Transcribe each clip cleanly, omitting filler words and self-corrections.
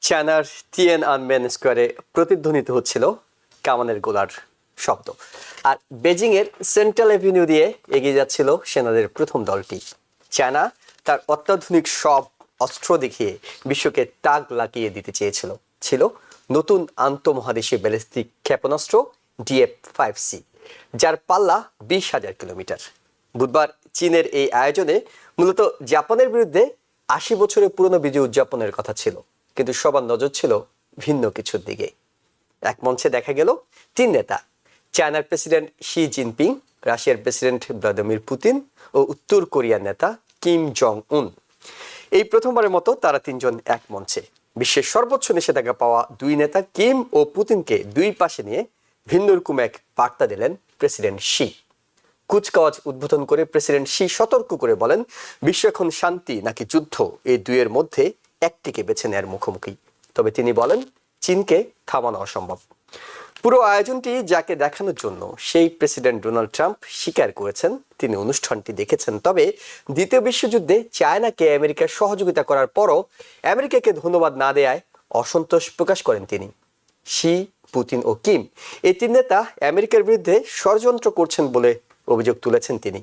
চায়নার তিয়ানআনমেন স্কোয়ারে প্রতিধ্বনিত হচ্ছিল কামানের গোলার শব্দ। আর বেজিং এর সেন্ট্রাল এভিনিউ দিয়ে এগিয়ে যাচ্ছিল সেনাদের প্রথম দলটি। চায়না তার অত্যাধুনিক সব অস্ত্র দেখিয়ে বিশ্বকে তাক লাগিয়ে দিতে ছিল নতুন আন্তঃমহাদেশীয় ব্যালিস্টিক ক্ষেপণাস্ত্র DF-5C, যার পাল্লা 20,000 কিলোমিটার। বুধবার চীনের এই আয়োজনে মূলত জাপানের বিরুদ্ধে 80 বছরের পুরনো বিজয় উদযাপনের কথা ছিল, কিন্তু সবার নজর ছিল ভিন্ন কিছুর দিকে। এক মঞ্চে দেখা গেল তিন নেতা, চায়নার প্রেসিডেন্ট শি জিনপিং, রাশিয়ার প্রেসিডেন্ট ভ্লাদিমির পুতিন ও উত্তর কোরিয়ার নেতা কিম জং উন। এই প্রথমবারের মতো তারা তিনজন এক মঞ্চে। বিশ্বের সর্বোচ্চ নিষেধাজ্ঞা পাওয়া দুই নেতা কিম ও পুতিনকে দুই পাশে নিয়ে ভিন্ন রকম এক বার্তা দিলেন প্রেসিডেন্ট শি। কুচকাওয়াজ উদ্বোধন করে প্রেসিডেন্ট শি সতর্ক করে বলেন, বিশ্ব এখন শান্তি নাকি যুদ্ধ, এই দুইয়ের মধ্যে একটিকে বেছে নেয়ার মুখোমুখি। তবে তিনি বলেন, চীনকে থামানো অসম্ভব। পুরো আয়োজনটি যাকে দেখানোর জন্য সেই প্রেসিডেন্ট ডোনাল্ড ট্রাম্প স্বীকার করেছেন তিনি অনুষ্ঠানটি দেখেছেন। তবে দ্বিতীয় বিশ্বযুদ্ধে চায়নাকে আমেরিকার সহযোগিতা করার পরও আমেরিকাকে ধন্যবাদ না দেয়ায় অসন্তোষ প্রকাশ করেন তিনি। শি, পুতিন ও কিম, এই তিন নেতা আমেরিকার বিরুদ্ধে ষড়যন্ত্র করছেন বলে অভিযোগ তুলেছেন তিনি।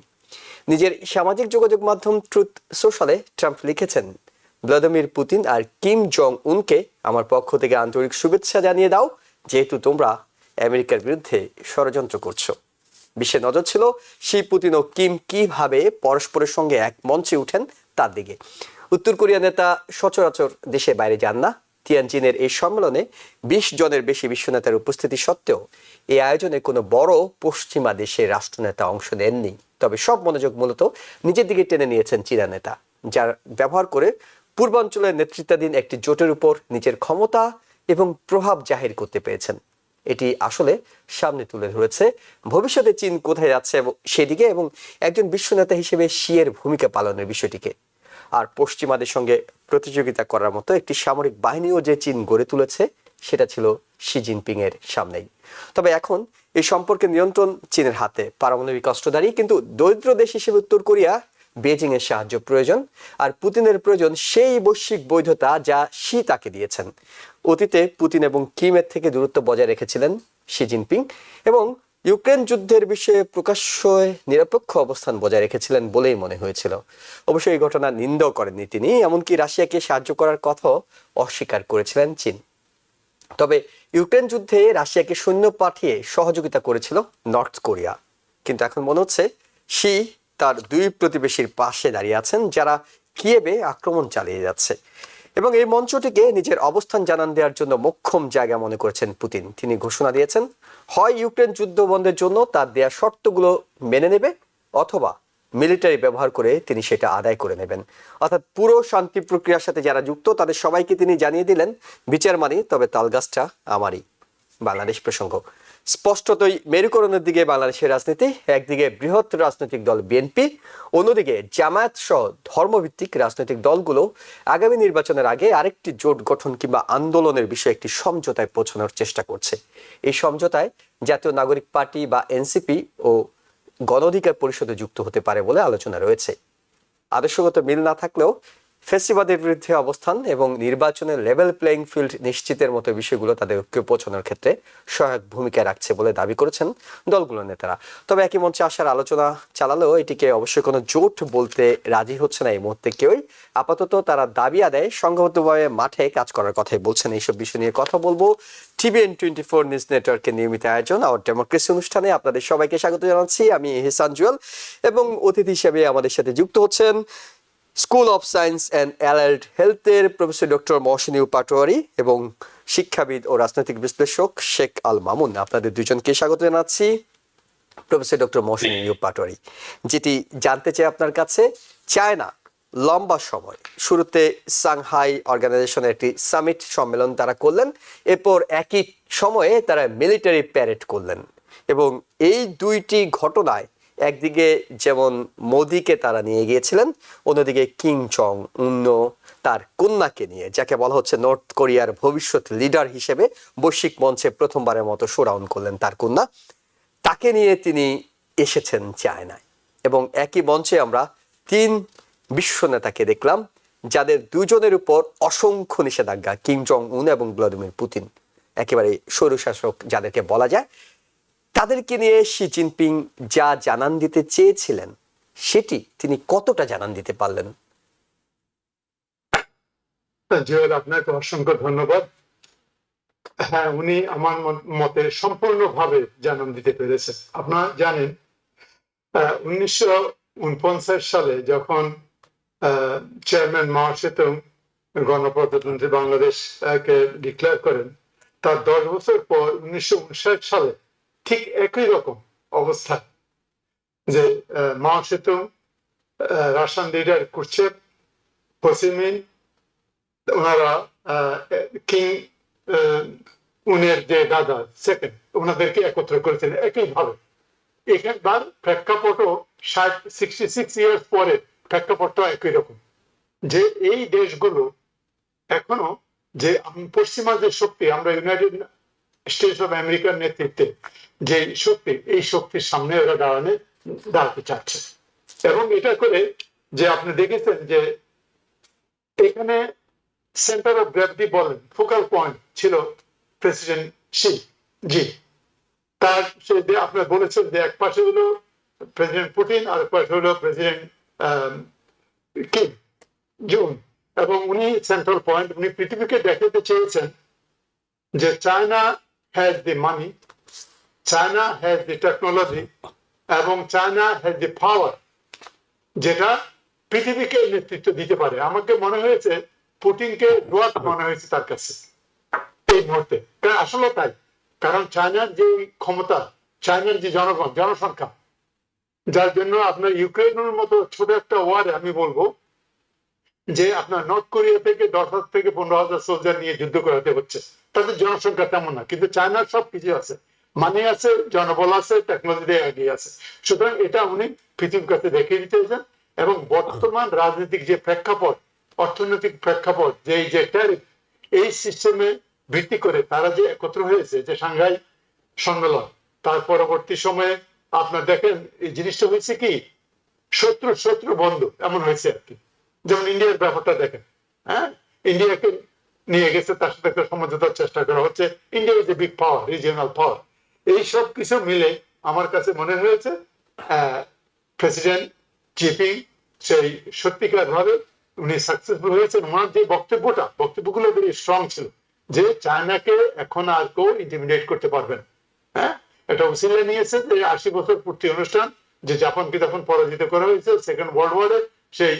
নিজের সামাজিক যোগাযোগ মাধ্যম ট্রুথ সোশ্যালে ট্রাম্প লিখেছেন, ভ্লাদিমির পুতিন আর কিম জং উনকে আমার পক্ষ থেকে আন্তরিক শুভেচ্ছা জানিয়ে দাও, যেহেতু তোমরা আমেরিকার বিরুদ্ধে ষড়যন্ত্র করছো। বিশ্বের নজর ছিল শি, পুতিন ও কিম কিভাবে পরস্পরের সঙ্গে এক মঞ্চে উঠেন তার দিকে। উত্তর কোরিয়া নেতা সচরাচর দেশে বাইরে যান না। তিয়ানজিনের এই সম্মেলনে 20 জনের বেশি বিশ্ব নেতার উপস্থিতি সত্ত্বেও এই আয়োজনে কোনো বড় পশ্চিমা দেশের রাষ্ট্রনেতা অংশ নেননি। তবে সব মনোযোগ মূলত নিজের দিকে টেনে নিয়েছেন চীনা নেতা, যার ব্যবহার করে পূর্বাঞ্চলের নেতৃত্বাধীন একটি জোটের উপর নিজের ক্ষমতা এবং প্রভাব জাহির করতে পেরেছেন। এটি আসলে সামনে তুলে ধরেছে ভবিষ্যতে চীন কোথায় যাচ্ছে সেদিকে, এবং একজন বিশ্ব নেতা হিসেবে শিয়ের ভূমিকা পালনের বিষয়টিকে। আর পশ্চিমাদের সঙ্গে প্রতিযোগিতা করার মতো একটি সামরিক বাহিনীও যে চীন গড়ে তুলেছে, সেটা ছিল শি জিনপিং এর সামনেই। তবে এখন এই সম্পর্কের নিয়ন্ত্রণ চীনের হাতে। পারমাণবিক অস্ত্রধারী কিন্তু দরিদ্র দেশ হিসেবে উত্তর কোরিয়া বেজিং এর সাহায্য প্রয়োজন, আর পুতিনের প্রয়োজন সেই বৈশ্বিক বৈধতা যা শি তাকে দিয়েছেন। অতীতে পুতিন এবং কিমের থেকে দূরত্ব বজায় রেখেছিলেন শি জিনপিং, এবং ইউক্রেন যুদ্ধের বিষয়ে প্রকাশ্য নিরপেক্ষ অবস্থান বজায় রেখেছিলেন বলেই মনে হয়েছিল। অবশ্যই এই ঘটনা নিন্দাও করেননি তিনি, এমনকি রাশিয়াকে সাহায্য করার কথাও অস্বীকার করেছিলেন চীন। তবে ইউক্রেন যুদ্ধে রাশিয়াকে সৈন্য পাঠিয়ে সহযোগিতা করেছিল নর্থ কোরিয়া। কিন্তু এখন মনে হচ্ছে শি তার দুই প্রতিবেশীর পাশে দাঁড়িয়ে আছেন, যারা কিয়েভে আক্রমণ চালিয়ে যাচ্ছে, এবং এই মঞ্চটিকে নিজের অবস্থান জানান দেওয়ার জন্য মোক্ষম জায়গা মনে করেছেন পুতিন। তিনি ঘোষণা দিয়েছেন, হয় ইউক্রেন যুদ্ধ বন্ধের জন্য তার দেয়া শর্তগুলো মেনে নেবে, অথবা মিলিটারি ব্যবহার করে তিনি সেটা আদায় করে নেবেন। অর্থাৎ পুরো শান্তি প্রক্রিয়ার সাথে যারা যুক্ত তাদের সবাইকে তিনি জানিয়ে দিলেন, বিচার মানি, তবে তালগাছটা আমারই। বাংলাদেশ প্রসঙ্গ স্পষ্টতই মেরুকরণের দিকে বাংলাদেশের রাজনীতি। একদিকে বৃহৎ রাজনৈতিক দল বিএনপি, অন্যদিকে জামায়াত সহ ধর্মভিত্তিক রাজনৈতিক দলগুলো আগামী নির্বাচনের আগে আরেকটি জোট গঠন কিংবা আন্দোলনের বিষয়ে একটি সমঝোতায় পৌঁছানোর চেষ্টা করছে। এই সমঝোতায় জাতীয় নাগরিক পার্টি বা এনসিপি ও গণ অধিকার পরিষদে যুক্ত হতে পারে বলে আলোচনা রয়েছে। আদর্শগত মিল না থাকলেও ফ্যাসিবাদের বিরুদ্ধে অবস্থান এবং নির্বাচনের লেভেল প্লেইং ফিল্ড নিশ্চিতের মতো বিষয়গুলো তাদের ঐক্যে পৌঁছানোর ক্ষেত্রে সহায়ক ভূমিকা রাখছে বলে দাবি করেছেন দলগুলোর নেতারা। তবে একই মঞ্চে আসার আলোচনা চালালেও এটিকে অবশ্যই কোনো জোট বলতে রাজি হচ্ছে না এই মুহূর্তে কেউই। আপাতত তারা দাবি আদায় সংঘবদ্ধভাবে মাঠে কাজ করার কথাই বলছেন। এইসব বিষয় নিয়ে কথা বলবো TVN 24 নিউজ নেটওয়ার্কের নিয়মিত আয়োজন আওয়ার ডেমোক্রেসি অনুষ্ঠানে। আপনাদের সবাইকে স্বাগত জানাচ্ছি। আমি এহসান জুয়েল, এবং অতিথি হিসেবে আমাদের সাথে যুক্ত হচ্ছেন school of science and allied হেলথের professor doctor Mohsin U Patwari এবং শিক্ষাবিদ ও রাজনৈতিক বিশ্লেষক শেখ আল মামুন। আপনাদের দুজনকে স্বাগত জানাচ্ছি। Professor doctor Mohsin U Patwari, যেটি জানতে চাই আপনার কাছে, চায়না লম্বা সময় শুরুতে সাংহাই অর্গানাইজেশনের একটি সামিট সম্মেলন তারা করলেন, এরপর একই সময়ে তারা মিলিটারি প্যারেড করলেন, এবং এই দুইটি ঘটনায় একদিকে যেমন মোদিকে তারা নিয়ে গিয়েছিলেন, অন্যদিকে কিং জং উন তার কন্যাকে নিয়ে, যাকে বলা হচ্ছে নর্থ কোরিয়ার ভবিষ্যৎ লিডার হিসেবে বৈশ্বিক মঞ্চে প্রথমবারের মতো শোডাউন করলেন তার কন্যা, তাকে নিয়ে তিনি এসেছেন চায়নায়। এবং একই মঞ্চে আমরা তিন বিশ্ব নেতাকে দেখলাম, যাদের দুজনের উপর অসংখ্য নিষেধাজ্ঞা, কিম জং উন এবং ভ্লাদিমির পুতিন, একেবারে স্বৈরশাসক যাদেরকে বলা যায়, তাদেরকে নিয়ে শি জিনপিং যা জানান দিতে চেয়েছিলেন সেটি তিনি কতটা জানান দিতে পারলেন? জুয়েল, আপনাকে অসংখ্য ধন্যবাদ। হ্যাঁ, উনি আমার মতে সম্পূর্ণভাবে জানান দিতে পেরেছেন। আপনারা জানেন 1949 সালে যখন চেয়ারম্যান মাও সেতুং গণপ্রজাতন্ত্রী বাংলাদেশকে ডিক্লেয়ার করেন, তার 10 বছর পর 1959 সালে ঠিক একই রকম অবস্থা, যে মাও সেতুং, রাশিয়ান লিডার কুরচেভ, হোসিমিন, ওনারা কিং উনের যে দাদা সেকেন্ড, ওনাদেরকে একত্র করেছিলেন একইভাবে। এখানকার প্রেক্ষাপটও 66 ইয়ার্স পরে প্রেক্ষাপটটা একই রকম, যে এই দেশগুলো এখনো যে পশ্চিমা যে শক্তি, আমরা ইউনাইটেড স্টেটস অফ আমেরিকার নেতৃত্বে যে শক্তি, এই শক্তির সামনে ওরা দাঁড়াতে চাচ্ছে। এবং এটা করে যে আপনি দেখেছেন যে এখানে সেন্টার অফ গ্র্যাভিটি বলেন, ফোকাল পয়েন্ট ছিল প্রেসিডেন্ট শি জি। তার আপনার বলেছেন যে এক পাশে হলো প্রেসিডেন্ট পুতিন, আর এক পাশে হলো প্রেসিডেন্ট কিম জং, এবং উনি সেন্ট্রাল পয়েন্ট। উনি পৃথিবীকে দেখাতে চেয়েছেন যে China has the money, China has the technology, এবং চায়না হ্যাজ দি পাওয়ার, যেটা পৃথিবীকে নেতৃত্ব দিতে পারে। আমাকে মনে হয়েছে পুতিনকে দোয়াত মনে হয়েছে তার কাছে এই মুহূর্তে, আসলে তাই। কারণ চায়নার যে ক্ষমতা, চায়নার যে জনসংখ্যা, যার জন্য আপনার ইউক্রেনের মতো ছোট একটা ওয়ারে আমি বলবো যে আপনার নর্থ কোরিয়া থেকে 10,000 থেকে 15,000 সোলজার নিয়ে যুদ্ধ করাতে হচ্ছে। তাদের জনসংখ্যা তেমন না, কিন্তু চায়নার সব কিছু আছে, মানি আছে, জনবল আছে, টেকনোলজি এগিয়ে আছে। সুতরাং এটা উনি পৃথিবীর কাছে দেখিয়ে দিতে চান। এবং বর্তমান রাজনৈতিক যে প্রেক্ষাপট, অর্থনৈতিক প্রেক্ষাপট, যে ট্যারিফ, এই সিস্টেমে ভিত্তি করে তারা যে একত্র হয়েছে, যে সাংঘাই সম্মেলন, তার পরবর্তী সময়ে আপনার দেখেন এই জিনিসটা হয়েছে কি শত্রু বন্ধু এমন হয়েছে আর কি। যেমন ইন্ডিয়ার ব্যাপারটা দেখেন, হ্যাঁ, ইন্ডিয়াকে নিয়ে গেছে, তার সাথে একটা সমঝোতার চেষ্টা করা হচ্ছে। India is a big power, regional power. এই সব কিছু মিলে আমার কাছে মনে হয়েছে প্রেসিডেন্ট জিনপিং সেই সত্যিকার ভাবে উনি সাকসেসফুল হয়েছেন। ওনার যে বক্তব্যগুলো ভেরি স্ট্রং ছিল, যে চায়নাকে এখন আর কেউ ইন্টিমিডেট করতে পারবেন। হ্যাঁ, এটা উসিলা নিয়েছে যে 80 বছর পূর্তি অনুষ্ঠান, যে জাপানকে তখন পরাজিত করা হয়েছে সেকেন্ড ওয়ার্ল্ড ওয়ারে, সেই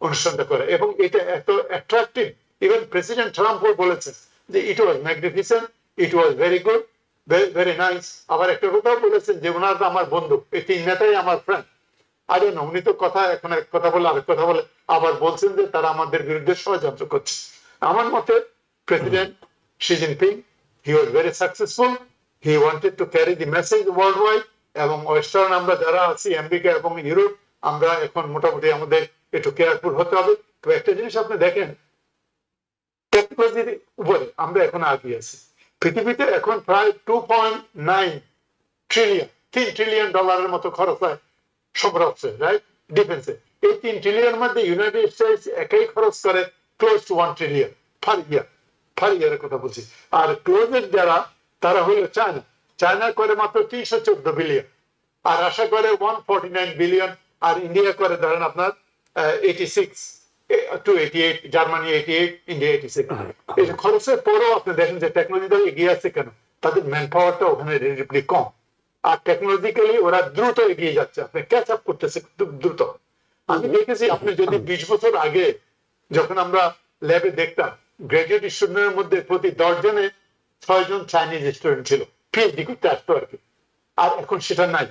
অনুষ্ঠানটা করে। এবং এটা এত অ্যাট্রাকটিভ, ইভেন প্রেসিডেন্ট ট্রাম্পও বলেছেন যে it was magnificent, it was very good, very nice. আবার একটা কথাও বলেছেন যে ওনারা আমার বন্ধু, এই তিন নেতাই আমার ফ্রেন্ড। আরে না, উনি তো এখন এক কথা বলে আরেক কথা বলে, আবার বলছেন যে তারা আমাদের বিরুদ্ধে ষড়যন্ত্র করছে। আমার মতে president Xi Jinping, he was very successful, he wanted to carry the message world wide. এবং ওয়েস্টার্ন আমরা যারা আছি, আমেরিকা এবং ইউরোপ, আমরা এখন মোটামুটি আমাদের একটু কেয়ারফুল হতে হবে। তো একটা জিনিস আপনি দেখেন, টেকনোলজির উপরে আমরা এখন এগিয়ে আছি। পৃথিবীতে এখন প্রায় 2.9 ট্রিলিয়ন, $3 ট্রিলিয়ন মতো খরচ হয় সম্রাজ্যে, রাইট, ডিফেন্সে। এই 3 ট্রিলিয়ন মধ্যে ইউনাইটেড স্টেটস একাই খরচ করে ক্লোজ টু 1 ট্রিলিয়ন ফার ইয়ারের কথা বলছি। আর ক্লোজের যারা, তারা হলো চায়না করে মাত্র 314 বিলিয়ন, আর রাশিয়া করে 149 বিলিয়ন, আর ইন্ডিয়া করে ধরেন আপনার 86 to 88, জার্মানি 88, ইন্ডিয়া 86। এই খরচের পরেও আপনি দেখেন যে টেকনোলজিটা এগিয়ে আছে কেন, তাদের ম্যান পাওয়ারটা ওখানে রিলেটিভলি কম, আর টেকনোলজিক্যালি ওরা দ্রুত এগিয়ে যাচ্ছে, আপনি ক্যাচ আপ করতেছে খুব দ্রুত। আমি দেখেছি, আপনি যদি 20 বছর আগে যখন আমরা ল্যাবে দেখতাম, গ্রাজুয়েট স্টুডেন্টের মধ্যে প্রতি 10 জনে 6 জন চাইনিজ স্টুডেন্ট ছিল, পিএইচডি করতে আসতো আর কি। আর এখন সেটা নাই,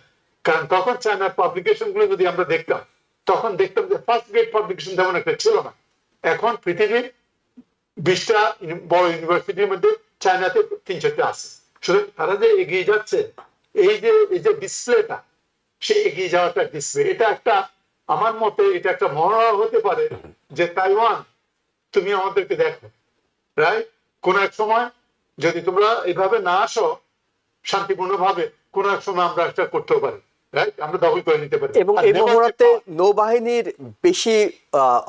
কারণ তখন চায়নার পাবলিকেশন গুলো যদি আমরা দেখতাম, তখন দেখতাম যে ফার্স্ট গ্রেড পাবলিকেশন তেমন একটা ছিল না। এখন পৃথিবীর 20টা বড় ইউনিভার্সিটির মধ্যে চায়নাতে 3-4টা আছে। সুতরাং তারা যে এগিয়ে যাচ্ছে, এই যে ডিসপ্লেটা, সে এগিয়ে যাওয়াটা ডিসপ্লে, এটা একটা, আমার মতে এটা একটা মনোরম হতে পারে যে তাইওয়ান, তুমি আমাদেরকে দেখো, রাইট, কোন এক সময় যদি তোমরা এইভাবে না আসো শান্তিপূর্ণ ভাবে, কোন এক সময় আমরা একটা করতেও পারি। রাইট, আমরা দখল করে নিতে পারি। এবং আর এই নেভার মুহূর্তে নৌবাহিনীর বেশি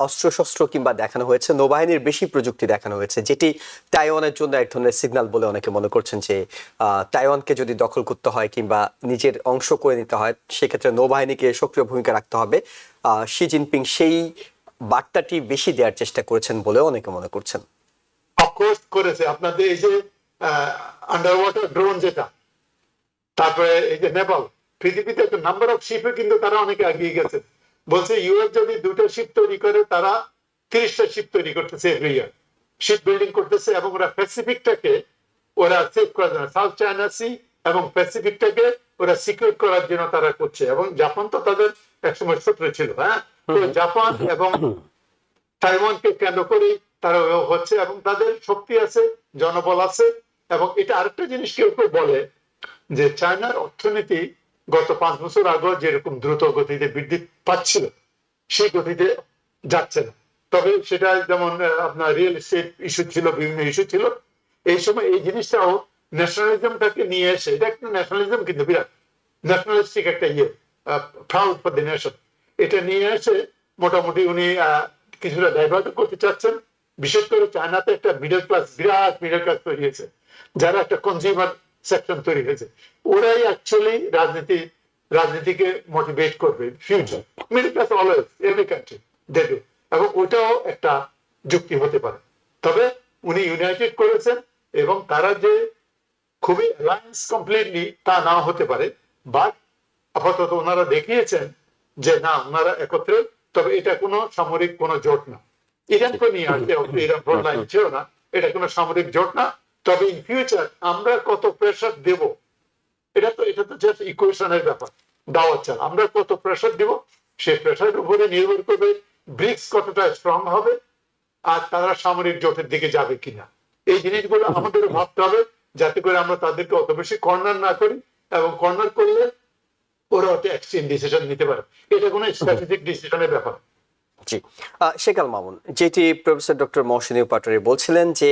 অস্ত্রশস্ত্র কিংবা দেখানো হয়েছে, নৌবাহিনীর বেশি প্রযুক্তি দেখানো হয়েছে, যেটি তাইওয়ানের জন্য এক ধরনের সিগন্যাল বলে অনেকে মনে করছেন যে তাইওয়ানকে যদি দখল করতে হয় কিংবা নিজের অংশ করে নিতে হয়, সেক্ষেত্রে নৌবাহিনীকে সক্রিয় ভূমিকা রাখতে হবে। শি জিনপিং সেই বার্তাটি বেশি দেওয়ার চেষ্টা করেছেন বলে অনেকে মনে করছেন। অফকোর্স করেছে। আপনাদের এই যে আন্ডার ওয়াটার ড্রোন যেটা, তারপরে এই যে নেপাল, পৃথিবীতে একটা নাম্বার অফ শিপে কিন্তু তারা অনেকে এগিয়ে গেছে। বলছে ইউএস যদি 2টা শিপ তৈরি করে, তারা 30টা শিপ তৈরি করতেছে এভরি ইয়ার, শিপ বিল্ডিং করতেছে, এবং ওরা প্যাসিফিকটাকে ওরা সেভ করার জন্য, সাউথ চায়না সি এবং প্যাসিফিকটাকে ওরা সিকিউর করার জন্য তারা করছে। এবং জাপান তো তাদের একসময় শত্রু ছিল, হ্যাঁ, তো জাপান এবং তাইওয়ানকে কেন্দ্র করে তারা হচ্ছে, এবং তাদের শক্তি আছে, জনবল আছে। এবং এটা আরেকটা জিনিস কেউ কেউ বলে যে চায়নার অর্থনীতি গত 5 বছর আগে যেরকম দ্রুত গতিতে বৃদ্ধি পাচ্ছিল, সেই গতিতে যাচ্ছে না। তবে সেটা যেমন আপনার রিয়েল এস্টেট ইস্যু ছিল, বিভিন্ন ইস্যু ছিল, এই সময় এই জিনিসটাও ন্যাশনালিজমটাকে নিয়ে এসে, এটা একটা ন্যাশনালিজম কিন্তু বিরাট ন্যাশনালিস্টিক একটা প্রাউড ফর দ্য নেশন, এটা নিয়ে এসে মোটামুটি উনি কিছুটা ডাইভার্ট করতে চাচ্ছেন। বিশেষ করে চায়নাতে একটা মিডল ক্লাস, বিরাট মিডল ক্লাস তৈরি হয়েছে, যারা একটা কনজিউমার সেকশন তৈরি হয়েছে, ওরাই অ্যাকচুয়ালি রাজনীতিকে মোটিভেট করবে future. Middle class always every country they do, এবং ওটাও একটা যুক্তি হতে পারে। তবে উনি ইউনাইটেড করেছেন, এবং তারা যে খুবই অ্যালায়েন্স কমপ্লিটলি তা নাও হতে পারে, বাট আপাতত ওনারা দেখিয়েছেন যে না, ওনারা একত্রে। তবে এটা কোনো সামরিক কোনো জোট না। ইরানকে নিয়ে আসতে ইরান ফ্রন্ট লাইন ছিল না, এটা কোনো সামরিক জোট না। তবে ইন ফিউচার আমরা কত প্রেশার দেব, এটা তো জাস্ট ইকুয়েশনের ব্যাপার, দাওয়াত চাল। আমরা কত প্রেশার দিব, সেই প্রেশারের উপরে নির্ভর করবে ব্রিক্স কতটা স্ট্রং হবে, আর তারা সামরিক জোটের দিকে যাবে কিনা। এই জিনিসগুলো আমাদের ভাবতে হবে, যাতে করে আমরা তাদেরকে অত বেশি কর্নার না করি, এবং কর্নার করলে ওরা একটা এক্সচেঞ্জ ডিসিশন নিতে পারে। এটা কোনো স্ট্র্যাটেজিক ডিসিশনের ব্যাপার। জি, শেখ আল মামুন, যেটি প্রফেসর ডক্টর মহসিন পাটোয়ারি বলছিলেন যে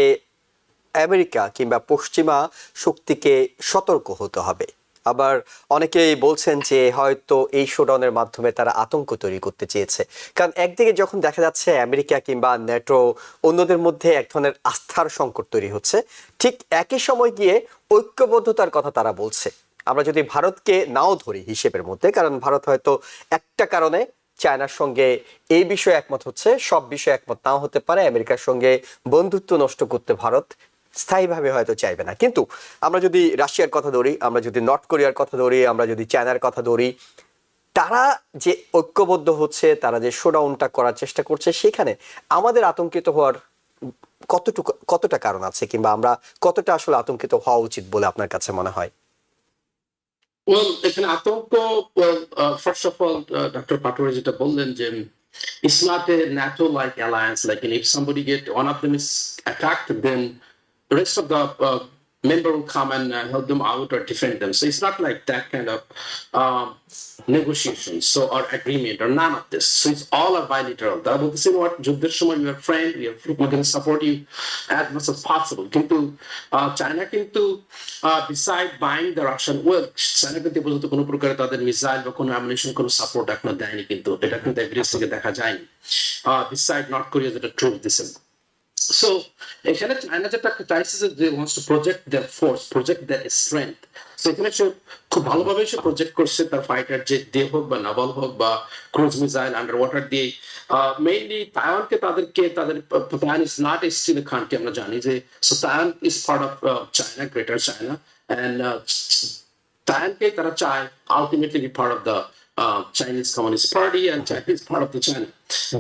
আমেরিকা কিংবা পশ্চিমা শক্তিকে সতর্ক হতে হবে। আবার অনেকেই বলছেন যে হয়তো এই শোডাউনের মাধ্যমে তারা আতঙ্ক তৈরি করতে চেয়েছে। কারণ একদিকে যখন দেখা যাচ্ছে আমেরিকা কিংবা ন্যাটো অন্যদের মধ্যে এক ধরনের আস্থার সংকট তৈরি হচ্ছে, ঠিক একই সময় গিয়ে ঐক্যবদ্ধতার কথা তারা বলছে। আমরা যদি ভারতকে নাও ধরি হিসেবের মধ্যে, কারণ ভারত হয়তো একটা কারণে চায়নার সঙ্গে এই বিষয়ে একমত হচ্ছে, সব বিষয়ে একমত নাও হতে পারে। আমেরিকার সঙ্গে বন্ধুত্ব নষ্ট করতে ভারত স্থায়ীভাবে হয়তো চাইবে না। কিন্তু আমরা যদি রাশিয়ার কথা ধরি, আমরা যদি নর্থ কোরিয়ার কথা ধরি, আমরা যদি চায়নার কথা ধরি, তারা যে ঐক্যবদ্ধ হচ্ছে, তারা যে শোডাউনটা করার চেষ্টা করছে, সেখানে আমাদের আতঙ্কিত হওয়ার কতটা কারণ আছে, কিংবা আমরা কতটা আসলে আতঙ্কিত হওয়া উচিত বলে আপনার কাছে মনে হয়? Well, এখানে আতঙ্ক, first of all, Dr. Patori যেটা বললেন যে it's not a NATO-like alliance. Like, if somebody one of them is attacked, then the rest of the member will come and help them out or defend them. So it's not like that kind of negotiations or agreement or none of this. So it's all a bilateral. That will say what যুদ্ধের সময় we are friend, we can support you as much as possible. কিন্তু China কিন্তু beside buying the Russian oil, China কিন্তু পর্যন্ত কোনো প্রকারে তাদের missile বা কোনো অ্যামুনিশন কোনো সাপোর্ট এখনো দেয়নি, কিন্তু এটা কিন্তু এভিডেন্স থেকে দেখা যায়নি। beside North Korea যেটা ট্রুথ দিছেন। So এখানে চায়না যেটা চাইছে যে they wants to project their force, project their strength. So এখানে সে খুব ভালোভাবে সে প্রজেক্ট করছে তার ফাইটার জেট দিয়ে হোক বা নাভাল হোক বা ক্রুজ মিসাইল আন্ডার ওয়াটার দিয়ে। মেইনলি তাইওয়ানকে তাদের Taiwan is not a still country, আমরা জানি যে so Taiwan is part of China, greater China, and তাইওয়ানকে তারা চায় ultimately be part of the Chinese communist party and Chinese part of the China,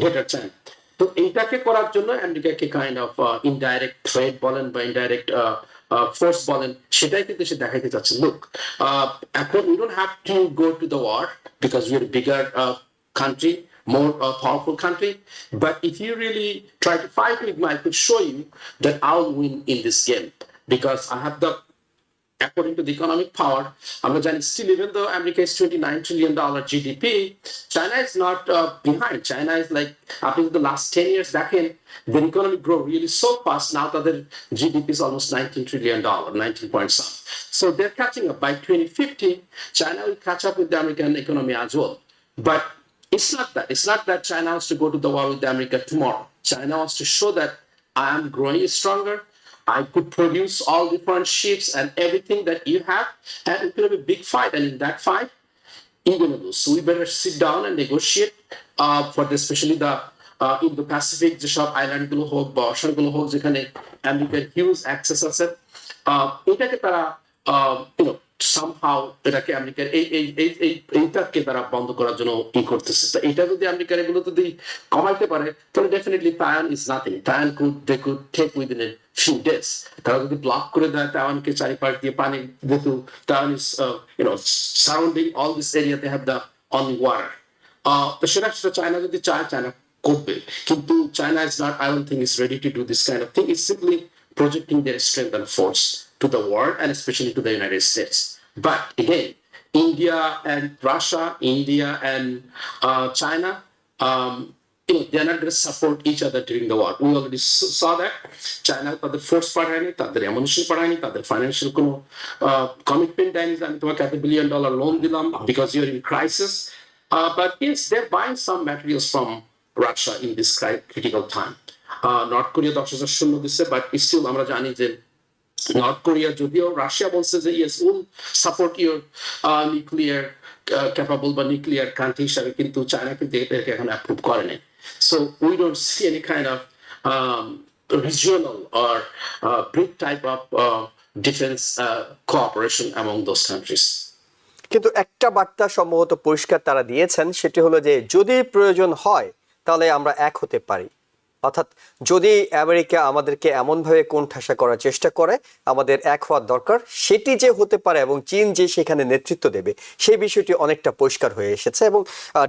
greater China. তো এইটাকে করার জন্য আমেরিকাকে কাইন্ড অফ ইনডাইরেক্ট থ্রেট বলেন বা ইনডাইরেক্ট ফোর্স বলেন, সেটাই কিন্তু সে দেখাইতে চাচ্ছে। লুক, এখন we don't have to go to the war because we're a bigger country, more powerful country, but if you really try to fight with me, I could show you that I'll win in this game because I have the according to the economic power, আমরা জানি still even though America is $29 trillion GDP, China is not behind. China is like, after the last 10 years, দেখেন, their economy grow really so fast. Now that their GDP is almost $19 trillion, 19 point some. So they're catching up. By 2050, China will catch up with the American economy as well. But it's not that. It's not that China wants to go to the war with America tomorrow. China wants to show that I am growing stronger. I could produce all different ships and everything that you have, and it will be a big fight. And in that fight, you're going to lose. So we better sit down and negotiate for the, especially the Indo-Pacific, যেসব island গুলো হোক বা অশার গুলো হোক যেখানে আমেরিকার huge access আছে, এটাকে তারা somehow এটাকে আমেরিকার এইটাকে তারা বন্ধ করার জন্য ই করতেছে। তো এটা যদি আমেরিকার এগুলো যদি কমাইতে পারে তাহলে definitely Taiwan is nothing. Taiwan they could take within a few days. তারা যদি ব্লক করে দেয় তাইওয়ানকে চারিপাশ দিয়ে পানি, যেহেতু Taiwan is surrounding all this area, they have the only water. তো সেটা চায়না যদি চায়, চায়না করবে, কিন্তু China is not, I don't think is ready to do this kind of thing. It's simply projecting their strength and force to the world and especially to the United States. But again, India and Russia, India and China, they're not going to support each other during the war. We already saw that. China তাদের force পাঠায়নি, তাদের ammunition পাঠায়নি, তাদের financial কোনো commitment দেয়নি যে আমি তোমাকে $1 billion loan দিলাম because you're in crisis. But yes, they're buying some materials from Russia in this critical time. North Korea 10,000 সৈন্য দিচ্ছে, বাট স্টিল আমরা জানি যে নর্থ কোরিয়া, যদিও রাশিয়া বলছে যে yes will support your nuclear capable বা নিউক্লিয়ার কান্ট্রি হিসাবে, কিন্তু চায়না কিন্তু এটাকে এখন অ্যাপ্রুভ করেনি। So we don't see any kind of regional or big type of defense cooperation among those countries. কিন্তু একটা বার্তা সম্ভবত পরিষ্কার তারা দিয়েছেন, সেটি হলো যে যদি প্রয়োজন হয় তাহলে আমরা এক হতে পারি। অর্থাৎ যদি আমেরিকা আমাদেরকে এমনভাবে কোণঠাসা করার চেষ্টা করে, আমাদের এক হওয়ার দরকার, সেটি যে হতে পারে এবং চীন যে সেখানে নেতৃত্ব দেবে, সেই বিষয়টি অনেকটা পরিষ্কার হয়ে এসেছে। এবং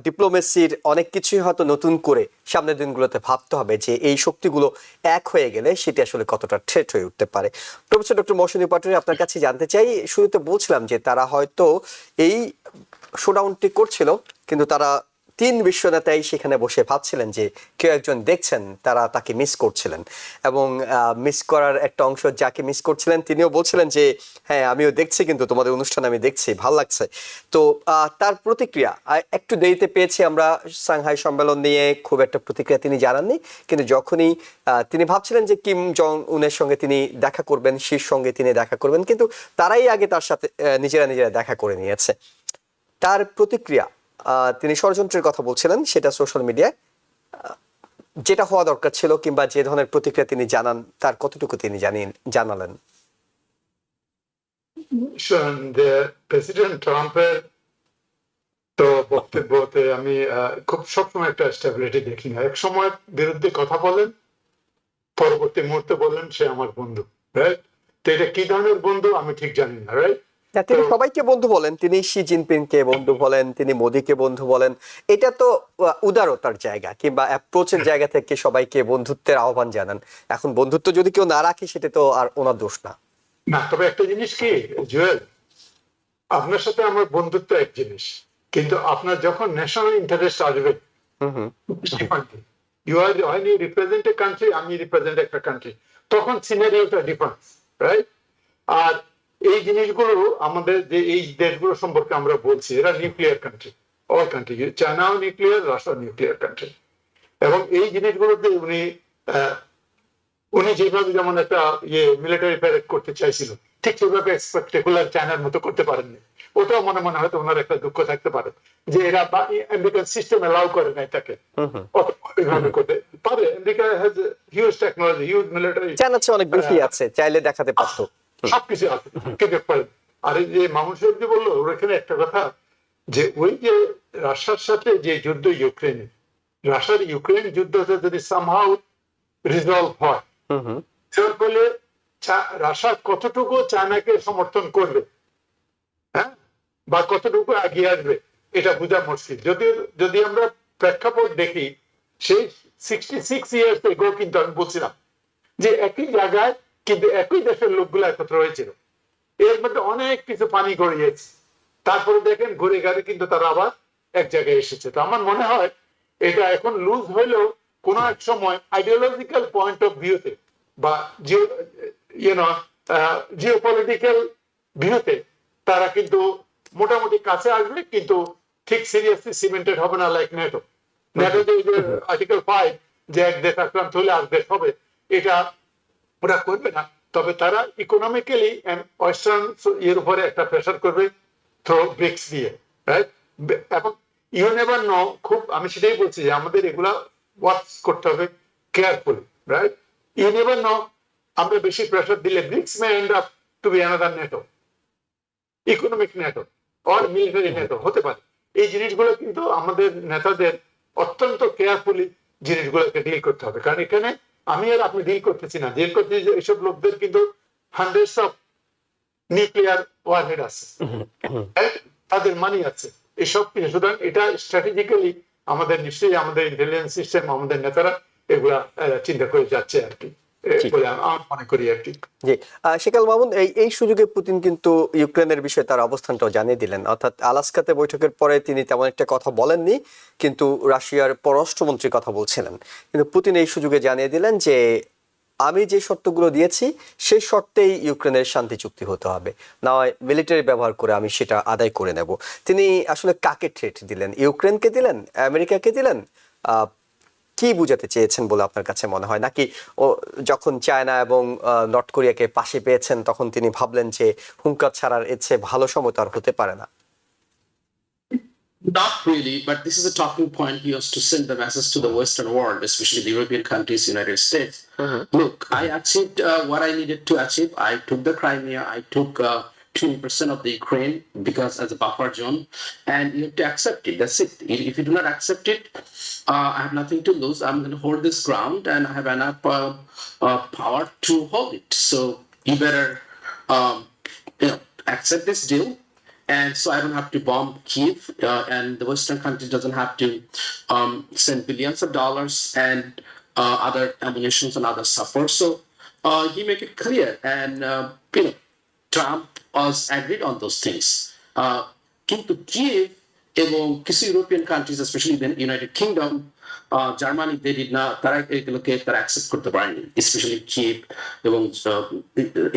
ডিপ্লোমেসির অনেক কিছুই হয়তো নতুন করে সামনের দিনগুলোতে ভাবতে হবে যে এই শক্তিগুলো এক হয়ে গেলে সেটি আসলে কতটা থ্রেট হয়ে উঠতে পারে। প্রফেসর ডক্টর মৌসুমী পাটোয়ারি, আপনার কাছে জানতে চাই, শুরুতে বলছিলাম যে তারা হয়তো এই শোডাউনটি করছিল, কিন্তু তারা 3 বিশ্ব নেতাই সেখানে বসে ভাবছিলেন যে কেউ একজন দেখছেন, তারা তাকে মিস করছিলেন। এবং মিস করার একটা অংশ যাকে মিস করছিলেন তিনিও বলছিলেন যে হ্যাঁ আমিও দেখছি, কিন্তু তোমাদের অনুষ্ঠান আমি দেখছি, ভালো লাগছে। তো তার প্রতিক্রিয়া একটু দেরিতে পেয়েছি আমরা। সাংহাই সম্মেলন নিয়ে খুব একটা প্রতিক্রিয়া তিনি জানাননি, কিন্তু যখনই তিনি ভাবছিলেন যে কিম জং উনের সঙ্গে তিনি দেখা করবেন, শির সঙ্গে তিনি দেখা করবেন, কিন্তু তারাই আগে তার সাথে নিজেরা দেখা করে নিয়েছে। তার প্রতিক্রিয়া, তিনি ষড়যন্ত্রের কথা বলছিলেন, সেটা সোশ্যাল মিডিয়ায় যেটা হওয়া দরকার ছিল, কিংবা যে ধরনের প্রতিক্রিয়া তিনি জানান, তার কতটুকু তিনি জানালেন? প্রেসিডেন্ট ট্রাম্পের তো বক্তব্যতে আমি খুব সবসময় একটা স্টেবিলিটি দেখি না। এক সময় বিরুদ্ধে কথা বলেন, পরবর্তী মুহূর্তে বলেন সে আমার বন্ধু, রাইট? তো এটা কি ধরনের বন্ধু আমি ঠিক জানি না, রাইট? তিনি সবাইকে বন্ধু বলেন, তিনি শি জিনপিংকে বন্ধু বলেন, তিনি মোদিকে বন্ধু বলেন। এটা তো উদারতার জায়গা কিংবা অ্যাপ্রোচের জায়গা থেকে সবাইকে বন্ধুত্বের আহ্বান জানান। এখন বন্ধুত্ব যদি কেউ না রাখে সেটা তো আর ওনার দোষ না। না, তবে একটা জিনিস কি জুয়েল, আপনার সাথে আমার বন্ধুত্ব এক জিনিস, কিন্তু আপনার যখন ন্যাশনাল ইন্টারেস্ট আসবে, you are when you represent a country, আমি রিপ্রেজেন্ট একটা কান্ট্রি, তখন সিনারিওটা ডিফারেন্ট, রাইট? আর এই জিনিসগুলো আমাদের যে এই দেশগুলো সম্পর্কে আমরা বলছি, এরা নিউক্লিয়ার কান্ট্রি, অল কান্ট্রি, চায়নাও নিউক্লিয়ার, রাশিয়া নিউক্লিয়ার কান্ট্রি। এবং এই জিনিসগুলোতে উনি যেভাবে যেমন একটা মিলিটারি প্যারেড করতে চাইছিল, ঠিক সেভাবে স্পেকটেকুলার চায়নার মতো করতে পারেননি। ওটাও মনে মনে হয়তো ওনার একটা দুঃখ থাকতে পারে যে এরা আমেরিকান সিস্টেম অ্যালাউ করে নাই তাকে ওইভাবে করতে পারে। America has huge technology, huge military, চায়নার চেয়ে অনেক বেশি আছে, চাইলে দেখাতে পারতো, সবকিছু আছে, কিন্তু আর এই যে মামুন যে বললো, ওখানে একটা কথা যে ওই যে রাশিয়ার সাথে যে যুদ্ধ ইউক্রেনে, রাশিয়ার ইউক্রেন যুদ্ধটা যদি সামহাউ রিজলভ হয়, এর ফলে রাশিয়া কতটুকু চায়নাকে সমর্থন করবে, হ্যাঁ, বা কতটুকু এগিয়ে আসবে, এটা বোঝা মুশকিল। যদি আমরা প্রেক্ষাপট দেখি, সেই 66 ইয়ার্স এগো কিন্তু আমি বলছিলাম যে একই জায়গায় কিন্তু একই দেশের লোকগুলো একত্র হয়েছিল। এর মধ্যে অনেক কিছু পানি গড়িয়েছে, তারপরে দেখেন ঘুরে গেলে কিন্তু তারা আবার এক জায়গায় এসেছে। তো আমার মনে হয় এটা এখন লুজ হইলেও কোন এক সময় আইডিওলজিক্যাল পয়েন্ট অফ ভিউতে বা জিওপলিটিক্যাল ভিউতে তারা কিন্তু মোটামুটি কাছে আসবে, কিন্তু ঠিক সিরিয়াসলি সিমেন্টেড হবে না লাইক নেটো। নেটো যে আর্টিকেল 5 যে এক দেশ আক্রান্ত হলে আর দেশ হবে, এটা ওরা করবে না। তবে তারা ইকোনমিক্যালি ওয়েস্টার্ন এর উপরে একটা প্রেশার করবে থ্রো ব্রিক্স দিয়ে, রাইট? এখন ইউ নেভার নো, খুব আমি সেটাই বলছি যে আমাদের এগুলা ওয়াচ করতে হবে carefully, right? You never know, আমরা বেশি প্রেশার দিলে BRICS may end up to be another NATO, economic NATO or military NATO হতে পারে। এই জিনিসগুলো কিন্তু আমাদের নেতাদের অত্যন্ত কেয়ারফুলি জিনিসগুলোকে ডিল করতে হবে, কারণ এখানে আমি আর আপনি ডিল করতেছি না, ডিল করতেছি এইসব লোকদের কিন্তু হান্ড্রেডস অফ নিউক্লিয়ার ওয়ারহেড আছে, তাদের মানি আছে, এসব কিছু। সুতরাং এটা স্ট্র্যাটেজিক্যালি আমাদের নিশ্চয়ই আমাদের ইন্টেলিজেন্স সিস্টেম, আমাদের নেতারা এগুলা চিন্তা করে যাচ্ছে আর কি, বলে আমি মনে করি আর কি। জি, শেখ আল মামুন, এই সুযোগে পুতিন কিন্তু ইউক্রেনের বিষয়ে তার অবস্থানটাও জানিয়ে দিলেন। অর্থাৎ আলাস্কাতে বৈঠকের পরে তিনি তেমন একটা কথা বলেননি, কিন্তু রাশিয়ার পররাষ্ট্রমন্ত্রী কথা বলছিলেন। কিন্তু পুতিন এই সুযোগে জানিয়ে দিলেন যে আমি যে শর্তগুলো দিয়েছি সেই শর্তেই ইউক্রেনের শান্তি চুক্তি হতে হবে, না হয় মিলিটারি ব্যবহার করে আমি সেটা আদায় করে নেব। তিনি আসলে কাকে থ্রেট দিলেন? ইউক্রেনকে দিলেন, আমেরিকাকে দিলেন? কি বুঝাতে চেয়েছেন বলে আপনার কাছে মনে হয়? নাকি ও যখন চায়না এবং নর্থ কোরিয়াকে পাশে পেয়েছেন তখন তিনি ভাবলেন যে হুঙ্কার ছাড়ার এর চেয়ে ভালো সময় তো আর হতে পারে না? Not really, but this is a talking point. He has to send the message to the Western world, especially the European countries, United States. Look, I achieved what I needed to achieve. I took the Crimea. I took 20% of the Ukraine because as a buffer zone, and you have to accept it. That's it. If you do not accept it, I have nothing to lose. I'm going to hold this ground, and I have enough power to hold it. So you better, accept this deal. And so I don't have to bomb Kyiv, and the Western country doesn't have to send billions of dollars and other ammunitions and other support. So he make it clear, and Trump was agreed on those things. কিন্তু Kyiv এবং কিছু European countries, specially the United Kingdom, Germany, they did not, তারা এগুলোকে তারা accept করতে পারেনি, specially Kyiv এবং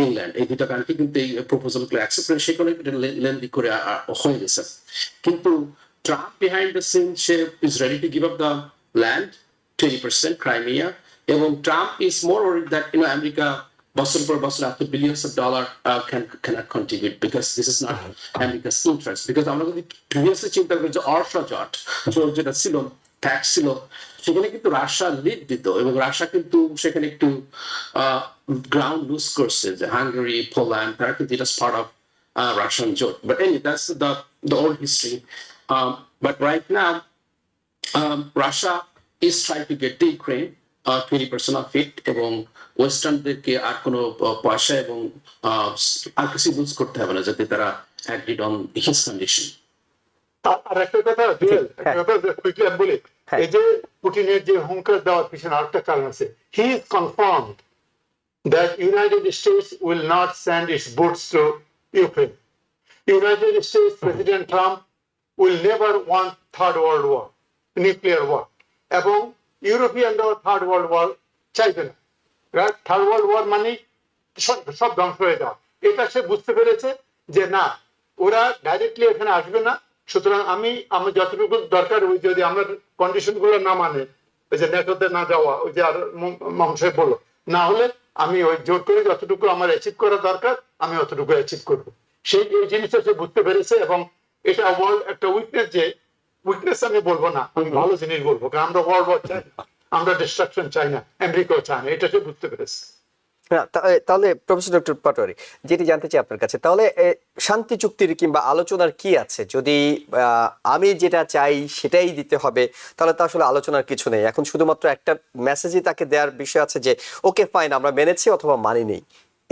England, এই দুটো কান্ট্রি কিন্তু এই প্রপোজালগুলো অ্যাকসেপ্ট করে, সেখানে লেন্দি করে হয়ে গেছে। কিন্তু ট্রাম্প বিহাইন্ড দ্য সিন, সে is ready to give up the land 20% Crimea, এবং Trump is more worried that America বছর পর বছর এত billions of dollar cannot contribute because this is not America's interest. Because আমরা যদি প্রিভিয়াসলি চিন্তা করি যে অর্শা জট যেটা ছিল, ট্যাক্স ছিল, সেখানে কিন্তু রাশিয়া লিড দিত, এবং রাশিয়া কিন্তু সেখানে একটু গ্রাউন্ড লুজ করছে, যে হাঙ্গেরি, পোল্যান্ড, তারা কিন্তু এটা পার্ট অফ রাশিয়ান জোট। But any that's the old history. But right now Russia is trying to get the Ukraine 20% of it, এবং ওয়েস্টার্নদেরকে আর কোনো পয়সা এবং আর কিছু ইউজ করতে হবে না, যাতে তারা অ্যাগ্রিড অন হিজ কন্ডিশন। আর একটা কথা কুইকলি আমি বলি, এই যে পুটিনের যে হুঙ্কার দেওয়ার পিছনে আরেকটা কারণ আছে। He is confirmed that United States will not send its boots to Ukraine. United States President Trump will never want third world war, nuclear war, এবং ইউরোপিয়ানরাও থার্ড ওয়ার্ল্ড ওয়ার চাইবে না। থার্ড ওয়ার্ল্ড ওয়ার মানে সব ধ্বংস হয়ে যাওয়া। এটা সে বুঝতে পেরেছে যে না, ওরা ডাইরেক্টলি এখানে আসবে না। সুতরাং আমি যতটুকু দরকার, ওই যদি আমরা কন্ডিশন গুলো না মানে, ওই যে নেটোতে না যাওয়া, ওই যে আর মোহাম্মদ সাহেব বললো, না হলে আমি ওই জোর করে যতটুকু আমার অ্যাচিভ করা দরকার আমি অতটুকু অ্যাচিভ করবো। সেই এই জিনিসটা সে বুঝতে পেরেছে, এবং এটা ওয়ার্ল্ড একটা উইকনেস, যে উইকনেস আমি বলবো না, আমি ভালো জিনিস বলবো, কারণ আমরা ওয়ার্ল্ড ওয়ার চাই না, আমরা ডিস্ট্রাকশন চাই না, আমেরিকাও চায় না, এটা সে বুঝতে পেরেছে। তাহলে প্রফেসর ডক্টর পাটোয়ারি, যেটি জানতে চাই আপনার কাছে, তাহলে শান্তি চুক্তির কিংবা আলোচনার কি আছে? যদি আমি যেটা চাই সেটাই দিতে হবে, তাহলে তো আসলে আলোচনার কিছু নেই। এখন শুধুমাত্র একটা মেসেজই তাকে দেওয়ার বিষয় আছে যে ওকে ফাইন, আমরা মেনেছি অথবা মানিনি।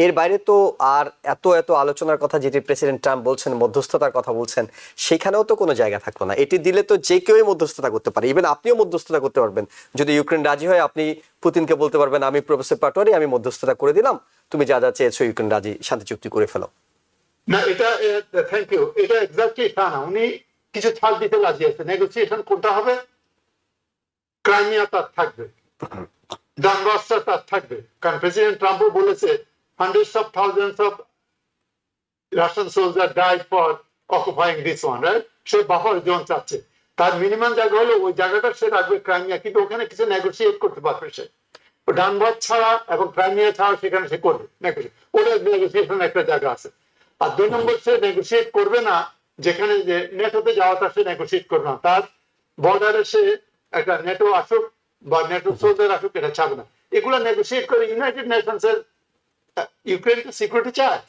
এর বাইরে তো আর এত আলোচনার কথা, যেটি প্রেসিডেন্ট ট্রাম্প বলছেন, মধ্যস্থতার কথা বলছেন, সেখানেও তো কোনো জায়গা থাকলো না। এটি দিলে তো যে কেউই মধ্যস্থতা করতে পারে, ইভেন আপনিও মধ্যস্থতা করতে পারবেন। যদি ইউক্রেন রাজি হয়, আপনি পুতিনকে বলতে পারবেন, আমি প্রফেসর পাটোয়ারি, আমি মধ্যস্থতা করে দিলাম, তুমি যা যা চেয়েছো ইউক্রেন রাজি, শান্তি চুক্তি করে ফেলো। না, এটা থ্যাংক ইউ, এটা এক্স্যাক্টলি তা না। উনি কিছু ছাড় দিতে রাজি আছে। নেগোসিয়েশন কোনটা হবে? ক্রাইমিয়া তার থাকবে, ডানবাসটা তার থাকবে, কারণ প্রেসিডেন্ট ট্রাম্পও বলেছে hundreds of thousands of Russian soldier died for occupying this one, right? Say buffer zone চাচ্ছে, তার মিনিমাম জায়গা হলো ওই জায়গাটা সে রাখবে ক্রাইমিয়া, কিন্তু ওখানে কিছু নেগোসিয়েট করতে পারবে সে। ডানবাস ছাড়া এবং ক্রাইমিয়া ছাড়া সেখানে সে করবে ওটা নেগোসিয়েশন একটা জায়গা আছে। আর 2 নম্বর, সে নেগোসিয়েট করবে না যেখানে যে নেটোতে যাওয়াটা সে নেগোসিয়েট করবে না, তার বর্ডারে সে একটা নেটো আসুক বা নেটো সোলজার আসুক এটা চাবে না। এগুলো নেগোসিয়েট করে ইউনাইটেড নেশনস এর ইউক্রেন সিকিউরিটি চায়,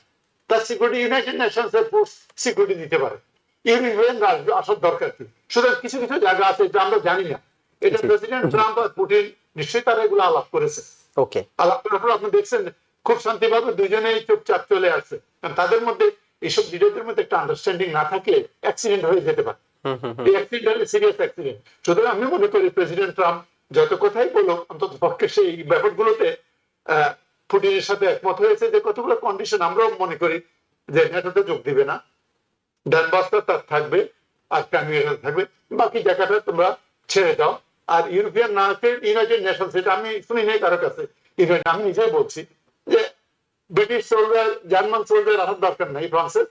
তার সিকিউরিটি ইউনাইটেড নেশনস এর ফোর্স সিকিউরিটি দিতে পারে। ইউরোপিয়ান আসার দরকার কি? সুতরাং কিছু কিছু জায়গা আছে যেটা আমরা জানি না, এটা প্রেসিডেন্ট ট্রাম্প আর পুতিন নিশ্চয়ই তারা এগুলো আলাপ করেছে। ওকে, আলাপ করার পর আপনি দেখছেন খুব শান্তিভাবে দুজনেই চুপচাপ চলে আসছে, কারণ তাদের মধ্যে এইসব লিডারদের মধ্যে একটা আন্ডারস্ট্যান্ডিং না থাকলে অ্যাক্সিডেন্ট হয়ে যেতে পারে। এই অ্যাক্সিডেন্ট হলে সিরিয়াস অ্যাক্সিডেন্ট। সুতরাং আমি মনে করি প্রেসিডেন্ট ট্রাম্প যত কথাই বলুক, অন্তত পক্ষে সেই ব্যাপারগুলোতে পুতিনের সাথে একমত হয়েছে যে কতগুলো কন্ডিশন আমরাও মনে করি যে নেটোতে যোগ দিবে না, ডানবাসটা তার থাকবে আর ক্রাইমিয়াটা থাকবে, বাকি জায়গাটা তোমরা ছেড়ে দাও। আর ইউরোপিয়ান না আছে ইউনাইটেড নেশনস, এটা আমি শুনি নাই কারো কাছে, আমি নিজেই বলছি যে ব্রিটিশ সোলজার জার্মান সোলজার আসার দরকার নাই ফ্রান্সের,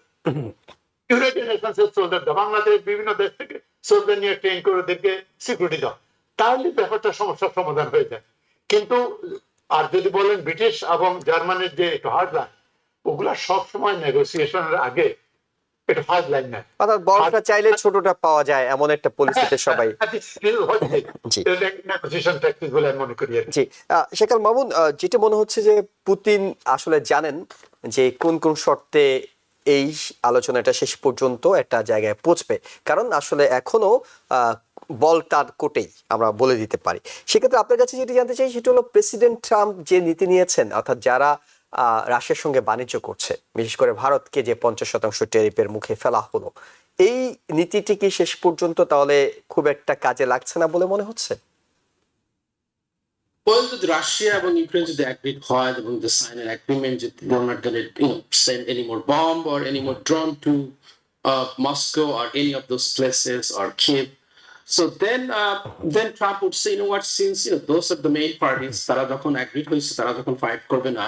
ইউনাইটেড নেশনস এর সোলজার দাও, বাংলাদেশ বিভিন্ন দেশ থেকে সোলজার নিয়ে ট্রেন করে ওদেরকে সিকিউরিটি দাও, তাহলে ব্যাপারটা সমস্যার সমাধান হয়ে যায়। কিন্তু আর যদি বলেন ব্রিটিশ এবং জার্মানির যে হার্ড লাইন, ওগুলা সবসময় নেগোসিয়েশনের আগে এটা হার্ড লাইন না, অর্থাৎ বড়টা চাইলে ছোটটা পাওয়া যায় এমন একটা পরিস্থিতিতে সবাই। জি জি, শেখ আল মামুন, যেটা মনে হচ্ছে যে পুতিন আসলে জানেন যে কোন কোন শর্তে এই আলোচনাটা শেষ পর্যন্ত একটা জায়গায় পৌঁছবে, কারণ আসলে এখনো বল তার কোটেই আমরা বলে দিতে পারি। সেক্ষেত্রে আপনার কাছে যেটি জানতে চাই সেটা হলো প্রেসিডেন্ট ট্রাম্প যে নীতি নিয়েছেন, অর্থাৎ যারা রাশিয়ার সঙ্গে বাণিজ্য করছে, বিশেষ করে ভারতকে যে 50% ট্যারিফের মুখে ফেলা হলো, এই নীতিটি কি শেষ পর্যন্ত তাহলে খুব একটা কাজে লাগছে না বলে মনে হচ্ছে? Well, যদি রাশিয়া এবং ইউক্রেন যদি অ্যাগ্রিড হয় এবং the sign an agreement that they're not going to send any more bomb or any more drone to Moscow or any of those places or Kiev, so then Trump would say, you know what, since those are the main parties, তারা যখন agreed হয়েছে, তারা যখন fight করবে না,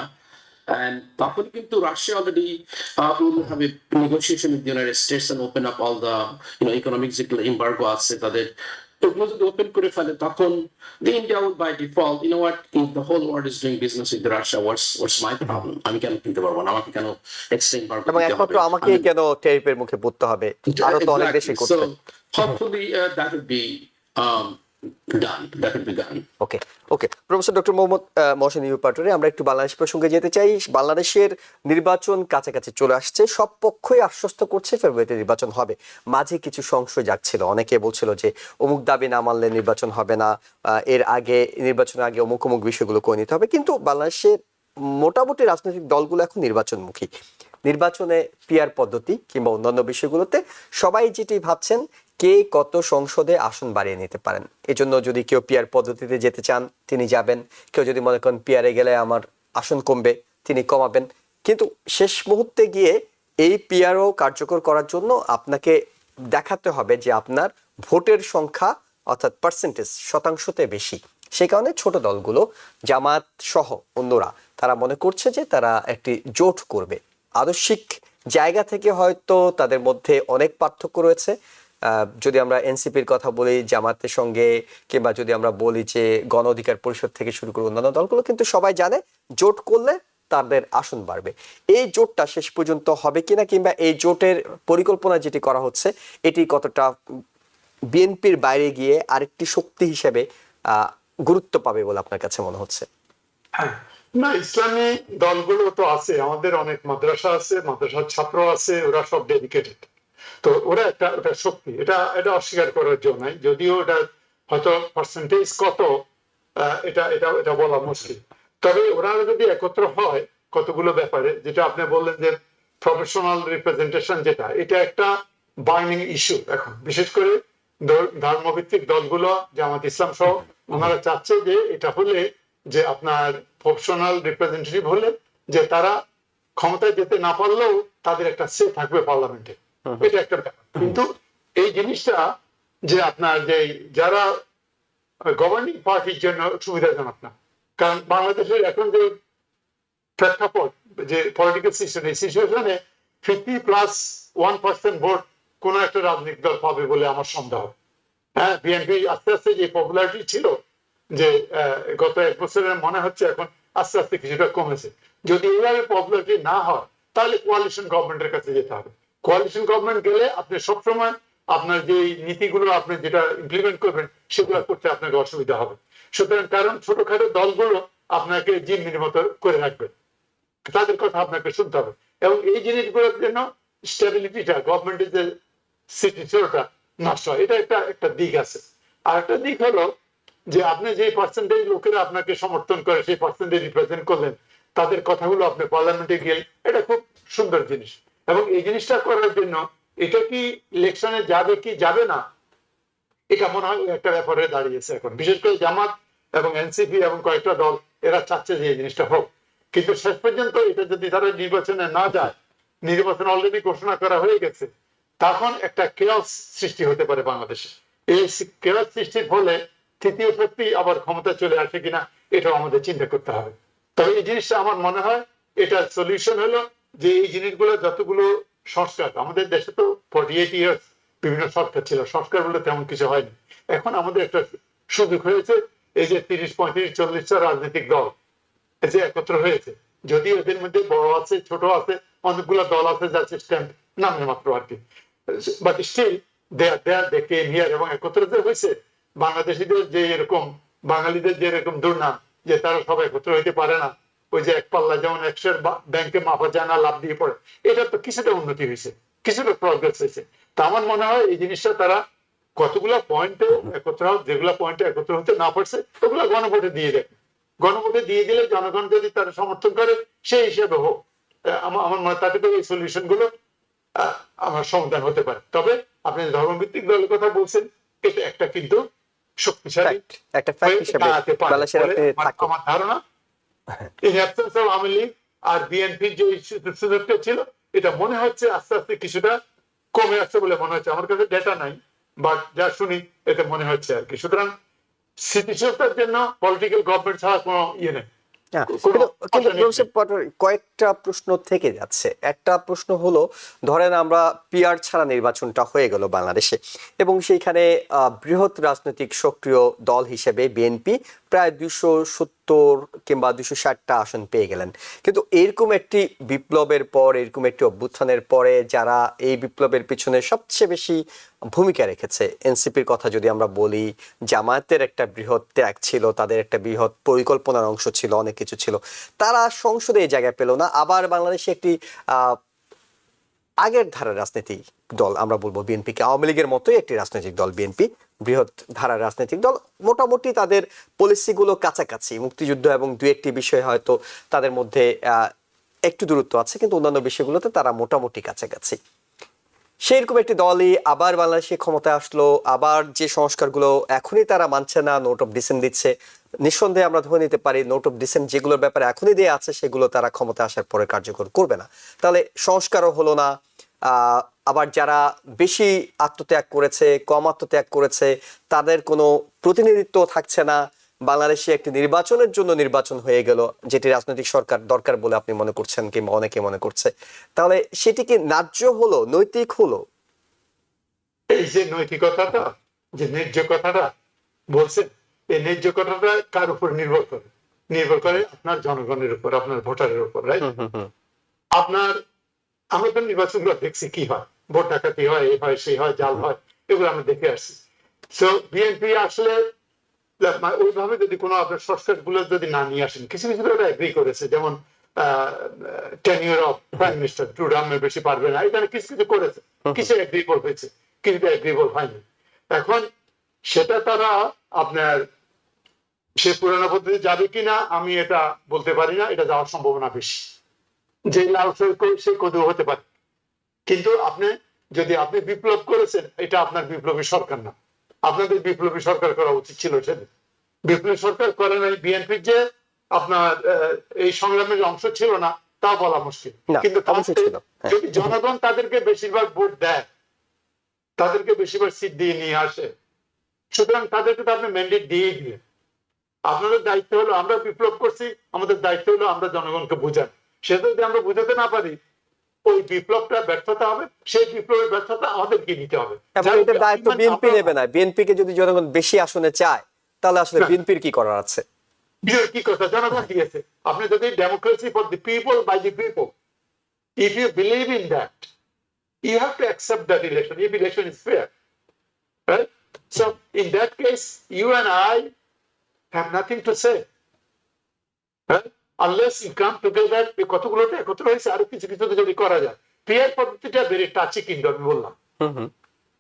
and তখন কিন্তু Russia already will have a negotiation with the United States and open up all the economic যেগুলো embargo আছে তাদের, ওগুলো যদি ওপেন করে ফেলে তখন the India would by default, you know what, if the whole world is doing business with Russia, what's my problem? আমি কেন কিনতে পারবো না, আমাকে কেন এক্সট্রা embargo এবং একমাত্র আমাকে কেন ট্যারিফের মুখে পড়তে হবে? আরো তো অনেক দেশে করছে। So hopefully that would be done. That would be done. Okay okay, professor doctor Mohammad Mohsin U Patwari, আমরা একটু বাংলাদেশ প্রসঙ্গে যেতে চাই। বাংলাদেশের নির্বাচন কাছাকাছি চলে আসছে, সব পক্ষই আশ্বস্ত করছে ফেব্রুয়ারিতে নির্বাচন হবে। মাঝে কিছু সংশয় জাগছিল, অনেকে বলছিল যে অমুক দাবি না মানলে নির্বাচন হবে না, এর আগে নির্বাচনের আগে অমুক অমুক বিষয়গুলো করে নিতে হবে। কিন্তু বাংলাদেশের মোটামুটি রাজনৈতিক দলগুলো এখন নির্বাচনমুখী। নির্বাচনে পিআর পদ্ধতি কিংবা অন্যান্য বিষয়গুলোতে সবাই যেটি ভাবছেন কে কত সংসদে আসন বাড়িয়ে নিতে পারেন। এজন্য যদি কেউ পিআর পদ্ধতিতে যেতে চান তিনি যাবেন, কেউ যদি মনে করেন পিআরে গেলে আমার আসন কমবে তিনি কমাবেন। কিন্তু শেষ মুহূর্তে গিয়ে এই পিআরও কার্যকর করার জন্য আপনাকে দেখাতে হবে যে আপনার ভোটের সংখ্যা অর্থাৎ পার্সেন্টেজ শতাংশতে বেশি। সেই কারণে ছোট দলগুলো জামাত সহ অন্যরা তারা মনে করছে যে তারা একটি জোট করবে। আদর্শিক জায়গা থেকে হয়তো তাদের মধ্যে অনেক পার্থক্য রয়েছে। যদি আমরা এনসিপির কথা বলি জামাতের সঙ্গে, কিংবা যদি আমরা বলি যে গণ অধিকার পরিষদ থেকে শুরু করে অন্যান্য দলগুলো, কিন্তু সবাই জানে জোট করলে তাদের আসন বাড়বে। এই জোটটা শেষ পর্যন্ত হবে কিনা, কিংবা এই জোটের পরিকল্পনা যেটি করা হচ্ছে এটি কতটা বিএনপির বাইরে গিয়ে আরেকটি শক্তি হিসেবে গুরুত্ব পাবে বলে আপনার কাছে মনে হচ্ছে? না, ইসলামী দলগুলো তো আছে, আমাদের অনেক মাদ্রাসা আছে, মাদ্রাসার ছাত্র আছে, ওরা সব ডেডিকেটেড, তো ওরা ওটা শক্তি, এটা অস্বীকার করার জন্য নাই। যদিও এটা হয়তো পার্সেন্টেজ কত এটা বলা মুশকিল, তবে ওরা যদি একত্র হয় কতগুলো ব্যাপারে, যেটা আপনি বললেন যে প্রফেশনাল রিপ্রেজেন্টেশন, যেটা এটা একটা বার্নিং ইস্যু এখন, বিশেষ করে ধর্মভিত্তিক দলগুলো জামাত ইসলাম সহ, ওনারা চাচ্ছে যে এটা হলে যে আপনার প্রফেশনাল রিপ্রেজেন্টেটিভ হলে যে তারা ক্ষমতায় যেতে না পারলেও তাদের একটা সে থাকবে পার্লামেন্টে, এটা একটা ব্যাপার। কিন্তু এই জিনিসটা যে আপনার যে যারা গভর্নিং পার্টির জন্য সুবিধাজনক না, কারণ বাংলাদেশের এখন যে প্রেক্ষাপট, যে পলিটিক্যাল সিচুয়েশন, এই সিচুয়েশনে 50+1% ভোট কোন একটা রাজনৈতিক দল পাবে বলে আমার সন্দেহ। হ্যাঁ, বিএনপি আস্তে আস্তে যে পপুলারিটি ছিল, যে গত 1 বছরের মনে হচ্ছে এখন আস্তে আস্তে কিছুটা কমেছে। যদি এইভাবে পপুলারিটি না হয় তাহলে কোয়ালিশন গভর্নমেন্টের কাছে যেতে হবে। কোয়ালিশন গভর্নমেন্ট গেলে আপনি সবসময় আপনার যে নীতিগুলো আপনি যেটা ইমপ্লিমেন্ট করবেন সেগুলো করতে আপনাকে অসুবিধা হবে। সুতরাং কারণ ছোটখাটো দলগুলো আপনাকে জিম্মির মতো করে রাখবে, তাদের কথা আপনাকে শুনতে হবে। এবং এই জিনিসগুলোর জন্য স্টেবিলিটিটা, গভর্নমেন্টের যে স্থিতিশীলতা নষ্ট হয়, এটা একটা দিক আছে। আর একটা দিক হলো যে আপনি যে পার্সেন্টেজ লোকেরা আপনাকে সমর্থন করে, সেই পার্সেন্টেজ রিপ্রেজেন্ট করলেন, তাদের কথাগুলো আপনি পার্লামেন্টে গেলে, এটা খুব সুন্দর জিনিস। এবং এই জিনিসটা করার জন্য এটা কি ইলেকশনে যাবে কি যাবে না, এটা মনে হয় একটা ব্যাপারে দাঁড়িয়েছে এখন। বিশেষ করে জামাত এবং এনসিপি এবং কয়েকটা দল এরা চাচ্ছে যে এই জিনিসটা হোক, কিন্তু শেষ পর্যন্ত এটা যদি তারা নির্বাচনে না যায়, নির্বাচন অলরেডি ঘোষণা করা হয়ে গেছে, তখন একটা কেওস সৃষ্টি হতে পারে বাংলাদেশে। এই কেওস সৃষ্টির ফলে তৃতীয় শক্তি আবার ক্ষমতা চলে আসে কিনা, এটাও আমাদের চিন্তা করতে হবে। তবে এই জিনিসটা আমার মনে হয় এটার সলিউশন হলো যে এই জিনিসগুলো যতগুলো সংস্কার, আমাদের দেশে তো 48 ইয়ার্স বিভিন্ন সরকার ছিল, সংস্কার বলে তেমন কিছু হয়নি। এখন আমাদের একটা সুযোগ হয়েছে, এই যে 30, 35, 40টা রাজনৈতিক দল যে একত্র হয়েছে, যদি এদের মধ্যে বড় আছে ছোট আছে, অনেকগুলো দল আছে যার সিস্টেম নামে মাত্র আর কি, but still they came here এবং একত্রিত হয়েছে। বাংলাদেশিদের যে এরকম, বাঙালিদের যে এরকম দুর্নাম যে তারা সবাই একত্র হইতে পারে না, ওই যে এক পাল্লা যেমন 100 ব্যাংকে মাপা যায় না, লাভ দিয়ে পড়ে, এটা তো কিছুটা উন্নতি হয়েছে, কিছুটা প্রগ্রেস হয়েছে। তা আমার মনে হয় এই জিনিসটা তারা কতগুলো পয়েন্টে একত্র, যেগুলো পয়েন্টে একত্র হতে না পারছে ওগুলো গণভোটে দিয়ে দেয়। গণভোটে দিয়ে দিলে জনগণ যদি তারা সমর্থন করে সেই হিসেবে হোক, আমার মনে তাতে করে এই সলিউশন গুলো আমার সমাধান হতে পারে। তবে আপনি ধর্মভিত্তিক দলের কথা বলছেন, এটা একটা কিন্তু শক্তিশালী একটা ফ্যাক্ট হিসেবে বাংলাদেশের আপনি থাকে। আমার ধারণা in absence of Awami League আর বিএনপির যে সুযোগটা ছিল, এটা মনে হচ্ছে আস্তে আস্তে কিছুটা কমে আসছে বলে মনে হচ্ছে। আমার কাছে ডেটা নাই, বাট যা শুনি এতে মনে হচ্ছে আর কি। সুতরাং স্থিতিশীলতার জন্য পলিটিক্যাল গভর্নমেন্ট ছাড়া কোনো ইয়ে নেই। কয়েকটা প্রশ্ন থেকে যাচ্ছে। একটা প্রশ্ন হলো, ধরেন আমরা পিআর ছাড়া নির্বাচনটা হয়ে গেল বাংলাদেশে, এবং সেইখানে বৃহৎ রাজনৈতিক সক্রিয় দল হিসেবে বিএনপি প্রায় 270 কিংবা 260টা আসন পেয়ে গেলেন। কিন্তু এরকম একটি বিপ্লবের পর, এরকম একটি অভ্যুত্থানের পরে যারা এই বিপ্লবের পিছনে সবচেয়ে বেশি ভূমিকা রেখেছে, এনসিপির কথা যদি আমরা বলি, জামায়াতের একটা বৃহৎ ত্যাগ ছিল, তাদের একটা বৃহৎ পরিকল্পনার অংশ ছিল, অনেক কিছু ছিল, তারা সংসদে এই জায়গায় পেল না। আবার বাংলাদেশে একটি আগের ধারার রাজনৈতিক দল, আমরা বলবো বিএনপিকে আওয়ামী লীগের মতোই একটি রাজনৈতিক দল বিএনপি, বৃহৎ ধারার রাজনৈতিক দল, মোটামুটি তাদের পলিসিগুলো কাছাকাছি, মুক্তিযুদ্ধ এবং দু একটি বিষয় হয়তো তাদের মধ্যে একটু দূরত্ব আছে, কিন্তু অন্যান্য বিষয়গুলোতে তারা মোটামুটি কাছাকাছি। সেইরকম একটি দলই আবার বাংলাদেশে ক্ষমতায় আসলো, আবার যে সংস্কারগুলো এখনই তারা মানছে না, নোট অফ ডিসেন্ট দিচ্ছে। নিঃসন্দেহে আমরা ধরে নিতে পারি নোট অফ ডিসেন্ট যেগুলোর ব্যাপারে এখনই দেওয়া আছে সেগুলো তারা ক্ষমতা আসার পরে কার্যকর করবে না। তাহলে সংস্কারও হলো না। আবার যারা বেশি আত্মত্যাগ করেছে, কম আত্মত্যাগ করেছে, তাদের কোনো প্রতিনিধিত্ব থাকছে না। বাংলাদেশে একটি নির্বাচনের জন্য নির্বাচন হয়ে গেল, যেটি রাজনৈতিক সরকার দরকার বলে আপনি মনে করছেন কিংবা অনেকে মনে করছে। তাহলে সেটি কি ন্যায্য হলো, নৈতিক হলো? এই যে নৈতিকতাটা, যে ন্যায্য কথাটা বলছেন, এই ন্যায্য কথাটা কার উপর নির্ভর করে? নির্ভর করে আপনার জনগণের উপর, আপনার ভোটারের উপর, রাইট? আপনার, আমরা তো নির্বাচনগুলো দেখছি কি হয়, ভোট ডাকাতি হয়, এই হয়, সেই হয়, জাল হয়, এগুলো আমরা দেখে আসছি। সো বিএনপি আসলে ওইভাবে যদি কোনো আপনার সংস্কার গুলো যদি না নিয়ে আসেন, কিছু কিছু ওরা এগ্রি করেছে, যেমন টেনিউর অফ প্রাইম মিনিস্টার 2 টার্মের বেশি পারবে না, এটা কিছু কিছু করেছে, কিছু এগ্রিবল হয়েছে, কিছুটা এগ্রিবল হয়নি। এখন সেটা তারা আপনার সে পুরানো পদ্ধতি যাবে কিনা আমি এটা বলতে পারি না, এটা যাওয়ার সম্ভাবনা বেশি। যে লাল সে কদু হতে পারে, কিন্তু আপনি যদি আপনি বিপ্লব করেছেন, এটা আপনার বিপ্লবী সরকার না, আপনাদের বিপ্লবী সরকার করা উচিত ছিল। সেদিন বিপ্লবী সরকার করে নাই, বিএনপির যে আপনার এই সংগ্রামের অংশ ছিল না তা বলা মুশকিল। না, কিন্তু অবশ্যই ছিল। হ্যাঁ। যদি জনগণ তাদেরকে বেশিরভাগ ভোট দেয়, তাদেরকে বেশিরভাগ সিট দিয়ে নিয়ে আসে, সুতরাং তাদেরকে তো আপনি ম্যান্ডেট দিয়ে দিলেন। আপনাদের দায়িত্ব হলো, আমরা বিপ্লব করছি, আমাদের দায়িত্ব হলো আমরা জনগণকে বোঝান। সেটা যদি আমরা বোঝাতে না পারি, ওই বিপ্লবটা ব্যর্থতা হবে, সেই বিপ্লবের ব্যর্থতা আমাদেরকে নিতে হবে। এবং এটার দায়িত্ব বিএনপি নেবে না। বিএনপিকে যদি জনগণ বেশি আসনে চায়, তাহলে আসলে বিএনপির কি করার আছে? কি কথা, জনগণ দিয়েছে। আপনি যদি democracy for the people by the people, if you believe in that, you have to accept that election if election is fair, right? So in that case, you and I have nothing to say, right? Unless you come together, কতগুলোতে একত্র হয়েছে, আরো কিছু কিছু যদি করা যায়। Peer পদ্ধতিটা very touchy, কিন্তু আমি বললাম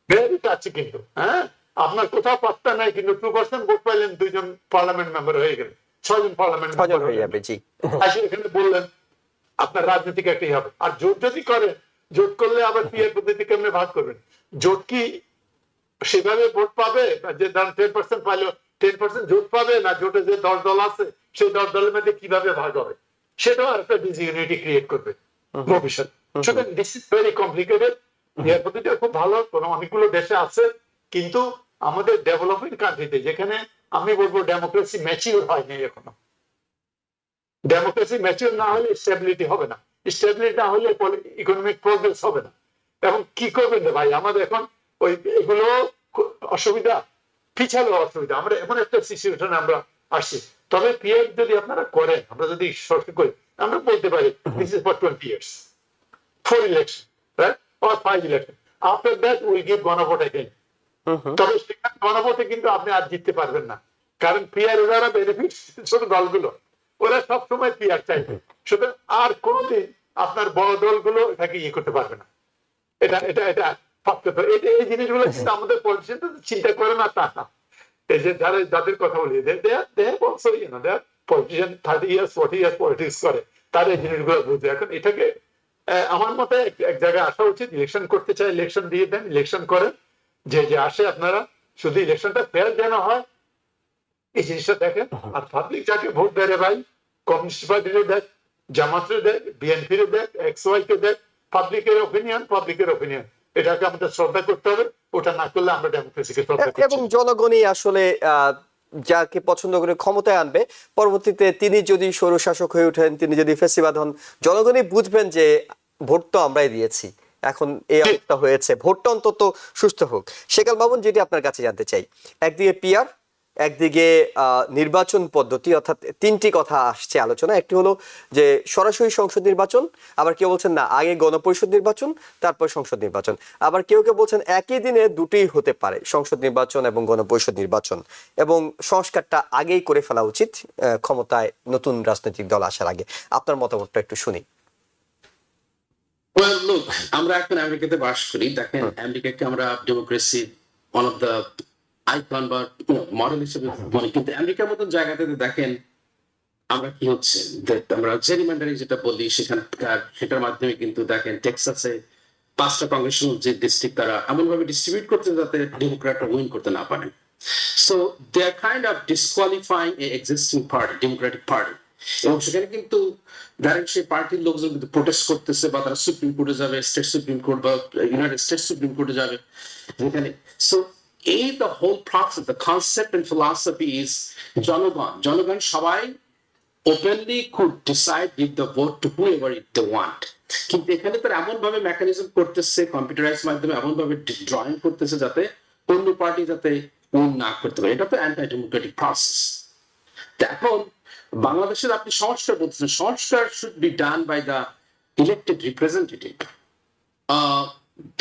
ভেরি টাচি, কিন্তু হ্যাঁ আপনার কোথাও পাত্তা নাই, কিন্তু 2% ভোট পাইলেন, 2জন পার্লামেন্ট মেম্বার হয়ে গেলেন, 6জন পার্লামেন্ট ছজন হয়ে যাবে। জি, এখানে বললেন আপনার রাজনৈতিক একটাই হবে। আর জোট যদি করে, জোট করলে আবার পিয়ার পদ্ধতি কেমনে ভাগ করবেন? জোট কি সেভাবে ভোট পাবে যে ধরেন 10% পাইলো 10% জোট পাবে, না জোটে যে 10 দল আছে সেই 10 দলের মধ্যে কিভাবে ভাগ হবে? সেটাও একটা ডিসইউনিটি ক্রিয়েট করবে ভবিষ্যৎ। সুতরাং this is very complicated. Peer পদ্ধতিটা খুব ভালো, অনেকগুলো দেশে আছে, কিন্তু আমাদের ডেভেলপিং কান্ট্রিতে, যেখানে আমি বলবো ডেমোক্রেসি ম্যাচিউর হয়নি এখনো, ডেমোক্রেসি ম্যাচিউর না হলে স্টেবিলিটি হবে না, স্টেবিলিটি না হলে ইকোনমিক প্রোগ্রেস হবে না। এখন কি করবেন রে ভাই, আমাদের এখন ওই এগুলো অসুবিধা, পিছালো অসুবিধা, আমরা এমন একটা সিচুয়েশনে আমরা আসছি। তবে পিএফ যদি আপনারা করেন, আমরা যদি সরকার করি, আমরা বলতে পারি this is for 20 years, 4 election, right, or 5 election. After that we'll give গণভোট again. তবে সেখানে গণভোটে কিন্তু আপনি আর জিততে পারবেন না, কারণ পিআর ওরা বেনিফিট ছোট দলগুলো, ওরা সবসময় পিআর চাইবে। সুতরাং আর কোনোদিন আপনার বড় দলগুলো এটাকে ইয়ে করতে পারবে না। এটা এটা এটা এই জিনিসগুলো কিন্তু আমাদের পলিটিশিয়ান চিন্তা করে না, তা না। এই যে যাদের কথা বলি, পলিটিশিয়ান 30 years 40 years পলিটিক্স করে, তার এই জিনিসগুলো বুঝে। এখন এটাকে আমার মতে এক জায়গায় আসা উচিত। ইলেকশন করতে চাই, ইলেকশন দিয়ে দেন, ইলেকশন করেন, যে যে আসে আপনারা, শুধু ইলেকশনটা ফেয়ার যেন হয় এই জিনিসটা দেখেন। আর পাবলিক যাকে ভোট দেয় ভাই, কমিউনিস্ট পার্টিরও দেখ, জামাতের দেখ, বিএনপির দেখ, XY কে দেখ, পাবলিকের অপিনিয়ন, এটাকে আমাদের শ্রদ্ধা করতে হবে। ওটা না করলে আমরা ডেমোক্রেসিকে শ্রদ্ধা করছি। এবং জনগণই আসলে যাকে পছন্দ করে ক্ষমতায় আনবে, পরবর্তীতে তিনি যদি স্বৈরশাসক হয়ে ওঠেন, তিনি যদি ফ্যাসিবাদ হন, জনগণই বুঝবেন যে ভোট তো আমরাই দিয়েছি, এখন এই অবস্থা হয়েছে, ভোটটা অন্তত সুস্থ হোক। শেখাল মামুন, যেটি আপনার কাছে জানতে চাই, একদিকে পিআর, একদিকে নির্বাচন পদ্ধতি, অর্থাৎ তিনটি কথা আসছে আলোচনা। একটি হলো যে সরাসরি সংসদ নির্বাচন, আবার কেউ বলছেন না আগে গণপরিষদ নির্বাচন তারপর সংসদ নির্বাচন, আবার কেউ কেউ বলছেন একই দিনে দুটোই হতে পারে, সংসদ নির্বাচন এবং গণপরিষদ নির্বাচন, এবং সংস্কারটা আগেই করে ফেলা উচিত ক্ষমতায় নতুন রাজনৈতিক দল আসার আগে। আপনার মতামতটা একটু শুনি। Well, look, আমরা এখন আমেরিকাতে বাস করি। দেখেন, আমেরিকাকে আমরা democracy one of the icon বা মডেল হিসেবে বলি, কিন্তু আমেরিকার মতন জায়গাতে দেখেন আমরা কি হচ্ছে, আমরা জেরিমান্ডারিং যেটা বলি, সেটার মাধ্যমে কিন্তু দেখেন টেক্সাসে 5টা কংগ্রেশনাল যে ডিস্ট্রিক্ট তারা এমন ভাবে ডিস্ট্রিবিউট করতে যাতে ডেমোক্র্যাটরা উইন করতে না পারে। So they are kind of disqualifying a existing party, democratic party. এবং সেখানে কিন্তু ডাইরেক্ট সেই পার্টির লোকজন কিন্তু প্রোটেস্ট করতেছে, বা তারা সুপ্রিম কোর্টে যাবে, স্টেট সুপ্রিম কোর্ট বা ইউনাইটেড স্টেট সুপ্রিম কোর্টে যাবে যেখানে। সো এই the whole process, the concept and philosophy is জনগণ সবাই openly could decide give the vote to whoever they want. কিন্তু এখানে তারা এমন ভাবে মেকানিজম করতেছে, কম্পিউটারাইজ মাধ্যমে এমন ভাবে ড্রয়িং করতেছে যাতে অন্য পার্টি যাতে উইন না করতে পারে। এটা তো অ্যান্টি ডেমোক্রেটিক প্রসেস। এখন বাংলাদেশের আপনি সংস্কার বলতেছেন, সংস্কার should be done by the elected representative.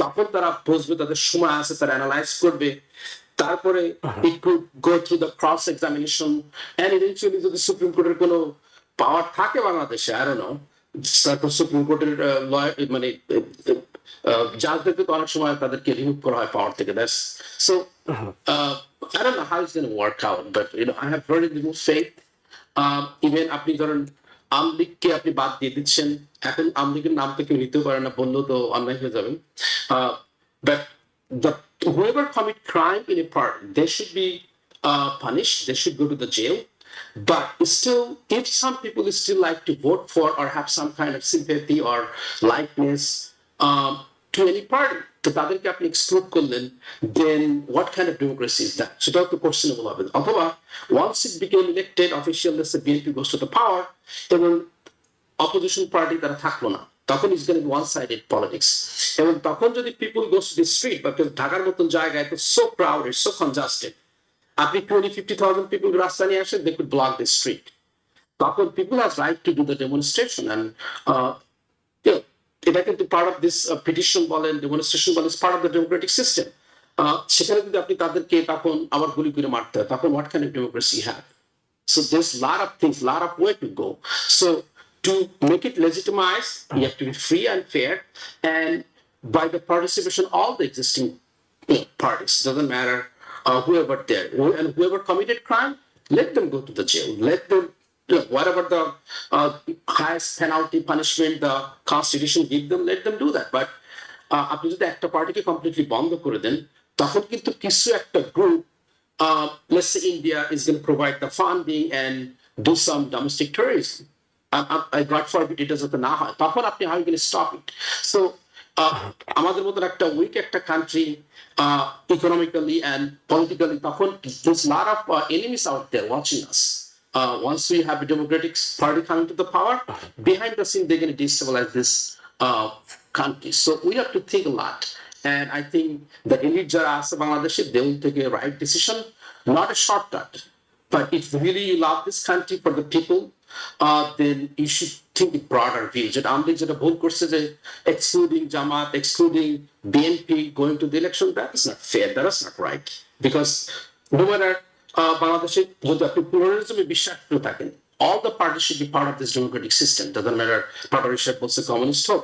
তখন তারা বসবে, তাদের সময় আছে, তারা অ্যানালাইজ করবে, তারপরে it could go through the cross examination and eventually যদি সুপ্রিম কোর্টের কোনো পাওয়ার থাকে বাংলাদেশে, I don't know, তারপর সুপ্রিম কোর্টের মানে জাজদেরকে তো অনেক সময় তাদেরকে রিমুভ করা হয় পাওয়ার থেকে। That's so I don't know how it's going to work out, but I have very little faith. Even আপনি ধরেন আমলিগকে আপনি বাদ দিয়ে দিচ্ছেন, এখন আমলিগের নাম তো কেউ নিতেও পারে না, বললেও তো অন্যায় হয়ে যাবে। But whoever commit crime in a party, they should be punished, they should go to the jail, But still, if some people still like to vote for or have some kind of sympathy or likeness to any party, তো তাদেরকে আপনি exclude করলেন, then what kind of democracy is that? সেটাও তো questionable হবে। অথবা once it became elected official, let's say BNP goes to the power, এবং opposition party তারা থাকলো না, তখন is gonna be one sided politics. এবং তখন যদি people goes to the street, বা ঢাকার মতন জায়গায় তো সো ক্রাউডেড, সো কনজাস্টেড, আপনি 20-50,000 পিপল রাস্তা নিয়ে আসেন, they could block the street. তখন people has right to do the demonstration, and এটা কিন্তু পার্ট অফ দিস পিটিশন বলেন, ডেমনস্ট্রেশন বলেন, part of the democratic system. সেখানে যদি আপনি তাদেরকে তখন আবার গুলি করে মারতে হয়, তখন what kind of democracy have? So there's a lot of things, a lot of way to go. So to make it legitimized, you have to be free and fair, and by the participation of all the existing parties, doesn't matter whoever there, and whoever committed crime, let them go to the jail. Let them, whatever the highest penalty punishment the constitution give them, let them do that. But আপনি যদি একটা পার্টিকে completely বন্ধ করে দেন, তখন কিন্তু কিছু একটা group, let's say India is going to provide the funding and do some domestic tourism. I God forbid it doesn't na hoy. Tokon apni how you going to stop it? So আমাদের মতন একটা weak একটা country economically and politically, তখন there's a lot of enemies out there watching us. Once we have a democratic party coming to the power, behind the scene they're going to destabilize this country. So we have to think a lot. And I think the elite jara ase Bangladesh, they will take a right decision, not a shortcut. But if really you love this country for the people, then you should think a broader view. That amli jeta bhul korche je excluding Jamaat, excluding BNP going to the election, that is not fair. That is not right. Because no matter Bangladesh, jodi apni pluralism e bishwas kore thaken, all the parties should be part of this democratic system. Doesn't matter party হিসেবে বলছে communist হোক,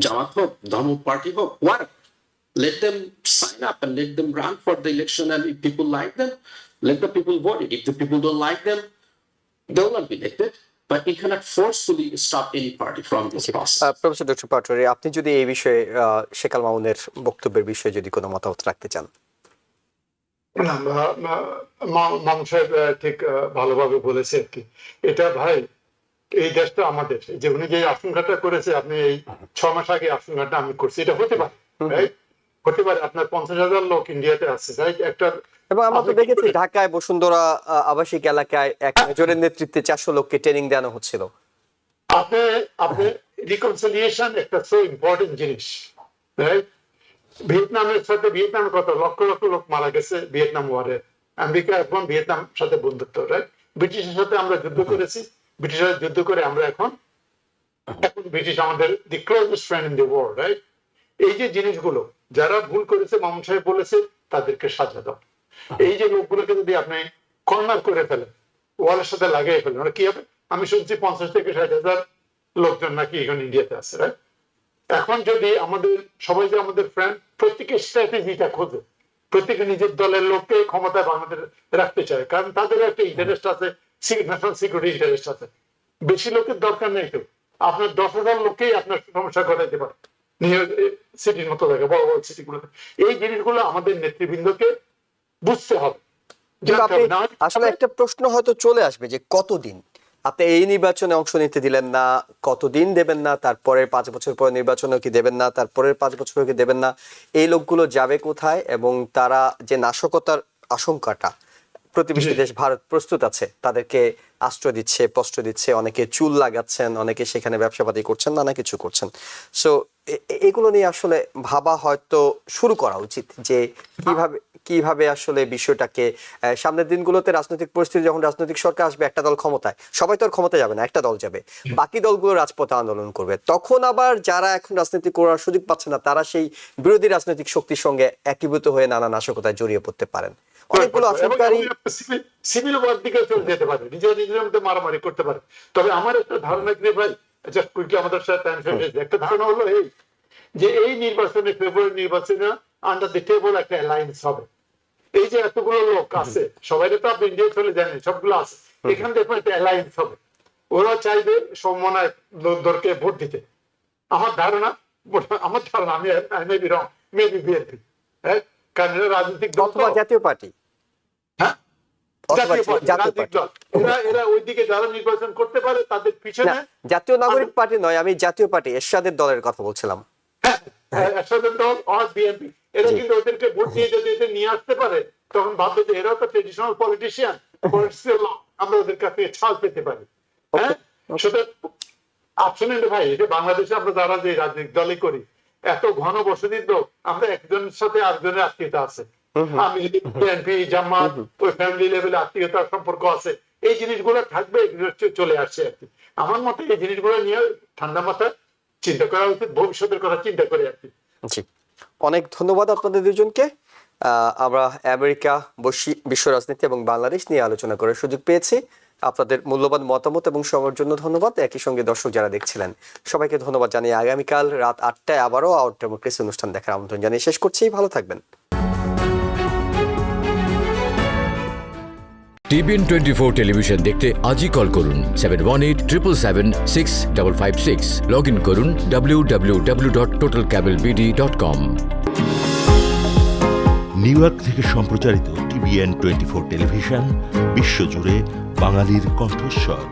জামাত হোক, ধর্ম party হোক, whatever. Let them sign up and let them run for the election, and if people like them, let the people vote it. If the people don't like them, they will not be elected. But you cannot forcefully stop any party from this process. Professor doctor Patwari, আপনি যদি এই বিষয়ে শেখ আল মামুনের বক্তব্যের বিষয়ে যদি কোনো মতামত রাখতে চান। মামুন সাহেব ঠিক ভালোভাবে বলেছে আর কি। এটা ভাই, এই দেশটা আমাদের, যে উনি যে আশঙ্কাটা করেছে, আপনি এই 6 মাস আগে আশঙ্কাটা আমি করছি, এটা হতে পারে, হতে পারে আপনার 50,000 লোক ইন্ডিয়াতে আছে, একটা। এবং আমরা তো দেখেছি ঢাকায় বসুন্ধরা আবাসিক এলাকায় এক মেজরের নেতৃত্বে 400 লোককে ট্রেনিং দেওয়া হচ্ছিল। আপনি রিকনসিলিয়েশন একটা সো ইম্পর্টেন্ট জিনিস, রাইট? ভিয়েতনামের সাথে, ভিয়েতনামে কত লক্ষ লক্ষ লোক মারা গেছে ভিয়েতনাম ওয়ারে। আমেরিকা এখন ভিয়েতনাম সাথে বন্ধুত্ব, রাইট? ব্রিটিশের সাথে আমরা যুদ্ধ করেছি, ব্রিটিশের যুদ্ধ করে আমরা এখন ব্রিটিশ আমাদের the closest friend in the world, right? এই যে জিনিসগুলো যারা ভুল করেছে, মামুন সাহেব বলেছে তাদেরকে সাজা দাও। এই যে লোকগুলোকে যদি আপনি কর্নার করে ফেলেন, ওয়ালের সাথে লাগিয়ে ফেলেন, ওরা কি হবে? আমি শুনছি 50 থেকে 60,000 লোকজন নাকি এখন ইন্ডিয়াতে আছে, রাইট? এখন যদি আমাদের সবাই, যে আমাদের ফ্রেন্ড, প্রত্যেকের স্ট্র্যাটেজিটা খোঁজে, প্রত্যেকে নিজের দলের লোককে ক্ষমতায় বাংলাদেশ রাখতে চায়, কারণ তাদের একটা ইন্টারেস্ট আছে, ন্যাশনাল সিকিউরিটি ইন্টারেস্ট আছে। বেশি লোকের দরকার নেই, তো আপনার 10,000 লোককেই আপনার সমস্যা ঘটাইতে পারে নিউ সিটির মতো জায়গায়, বড় বড় সিটিগুলোতে। এই জিনিসগুলো আমাদের নেতৃবৃন্দকে বুঝতে হবে। আসলে একটা প্রশ্ন হয়তো চলে আসবে যে কতদিন আপনি এই নির্বাচনে অংশ নিতে দিলেন না, কতদিন দেবেন না, তারপরের 5 বছর পরে নির্বাচনে কি দেবেন না, তারপরের 5 বছর কি দেবেন না, এই লোকগুলো যাবে কোথায়? এবং তারা যে নাশকতার আশঙ্কাটা, প্রতিবেশী দেশ ভারত প্রস্তুত আছে, তাদেরকে আশ্রয় দিচ্ছে, প্রশ্রয় দিচ্ছে, অনেকে চুল লাগাচ্ছেন, অনেকে সেখানে ব্যবসাপাতি করছেন, নানা কিছু করছেন। সো এগুলো নিয়ে আসলে ভাবা হয়তো শুরু করা উচিত, যে কিভাবে আসলে বিষয়টাকে সামনের দিনগুলোতে রাজনৈতিক পরিস্থিতি, যখন রাজনৈতিক সরকার আসবে, একটা দল ক্ষমতায়, সবাই তো আর ক্ষমতায় যাবে না, একটা দল যাবে, বাকি দলগুলো রাজপথে আন্দোলন করবে, তখন আবার যারা এখন রাজনীতি করার সুযোগ পাচ্ছে না, তারা সেই বিরোধী রাজনৈতিক শক্তির সঙ্গে একীভূত হয়ে নানা নাশকতায় জড়িয়ে পড়তে পারেন। অনেকগুলো আশঙ্কারী সিভিল ওয়ার দিকে চলে যেতে পারে, নিজের মধ্যে মারামারি করতে পারে। তবে আমার একটা ধারণা কি ভাই, জাস্ট কুইকলি আমাদের সাথে টাইম শেষ হয়েছে, একটা ধারণা হলো এই, যে এই নির্বাচনে, ফেব্রুয়ারি নির্বাচনে আন্ডার দি টেবল একটা অ্যালায়েন্স হবে। এই যে এতগুলো লোক আছে, সবাই তো আপনি ইন্ডিয়া চলে জানেন, সবগুলো আছে, এখানে দেখবেন একটা অ্যালায়েন্স হবে। ওরা চাইবে সমমনায় লোকদেরকে ভোট দিতে। আমার ধারণা, আমি মেবি রং, মেবি বিএনপি, কারণ রাজনৈতিক দল, জাতীয় পার্টি, হ্যাঁ, অথবা জাতীয় পার্টি, জাতীয় রাজনৈতিক পার্টি। দল। এরা ওইদিকে যারা নির্বাচন করতে পারে তাদের না, পিছনে জাতীয় নাগরিক পার্টি নয়, আমি জাতীয় পার্টি এরশাদের দলের কথা বলছিলাম। এরশাদের দল আর বিএনপি, এরা কিন্তু ওদেরকে ভোট দিয়ে যদি এদের নিয়ে আসতে পারে, তখন ভাববে যে এরাও তো ট্রেডিশনাল পলিটিশিয়ান, আমরা ওদের কাছে ছাল পেতে পারি। হ্যাঁ, সেটা আপশনের ভাই, এটা বাংলাদেশে আমরা যারা যে রাজনৈতিক দলই করি, এত ঘন বসতির লোক, আমরা একজনের সাথে আরেকজনের আত্মীয়তা আছে। আমি যদি বিএনপি জামাত ওই ফ্যামিলি লেভেলে আত্মীয়তার সম্পর্ক আছে, এই জিনিসগুলো থাকবে, এগুলো চলে আসছে আর কি। আমার মতে এই জিনিসগুলো নিয়ে ঠান্ডা মাথায় চিন্তা করা উচিত, ভবিষ্যতের কথা চিন্তা করে আর কি। জি, অনেক ধন্যবাদ আপনাদের দুজনকে। আমরা আমেরিকা, বিশ্ব রাজনীতি এবং বাংলাদেশ নিয়ে আলোচনা করার সুযোগ পেয়েছি। আপনাদের মূল্যবান মতামত এবং সময়ের জন্য ধন্যবাদ। একই সঙ্গে দর্শক যারা দেখছিলেন সবাইকে ধন্যবাদ জানিয়ে আগামীকাল রাত 8টায় আবারও আওয়ার ডেমোক্রেসি অনুষ্ঠান দেখার আমন্ত্রণ জানিয়ে শেষ করছি। ভালো থাকবেন। TBN 24 টেলিভিশন দেখতে আজই কল করুন 7187776556। লগ ইন করুন www.totalcablebd.com। নিউ ইয়র্ক থেকে সম্প্রচারিত TBN 24 টেলিভিশন বিশ্বজুড়ে বাঙালির কণ্ঠস্বর।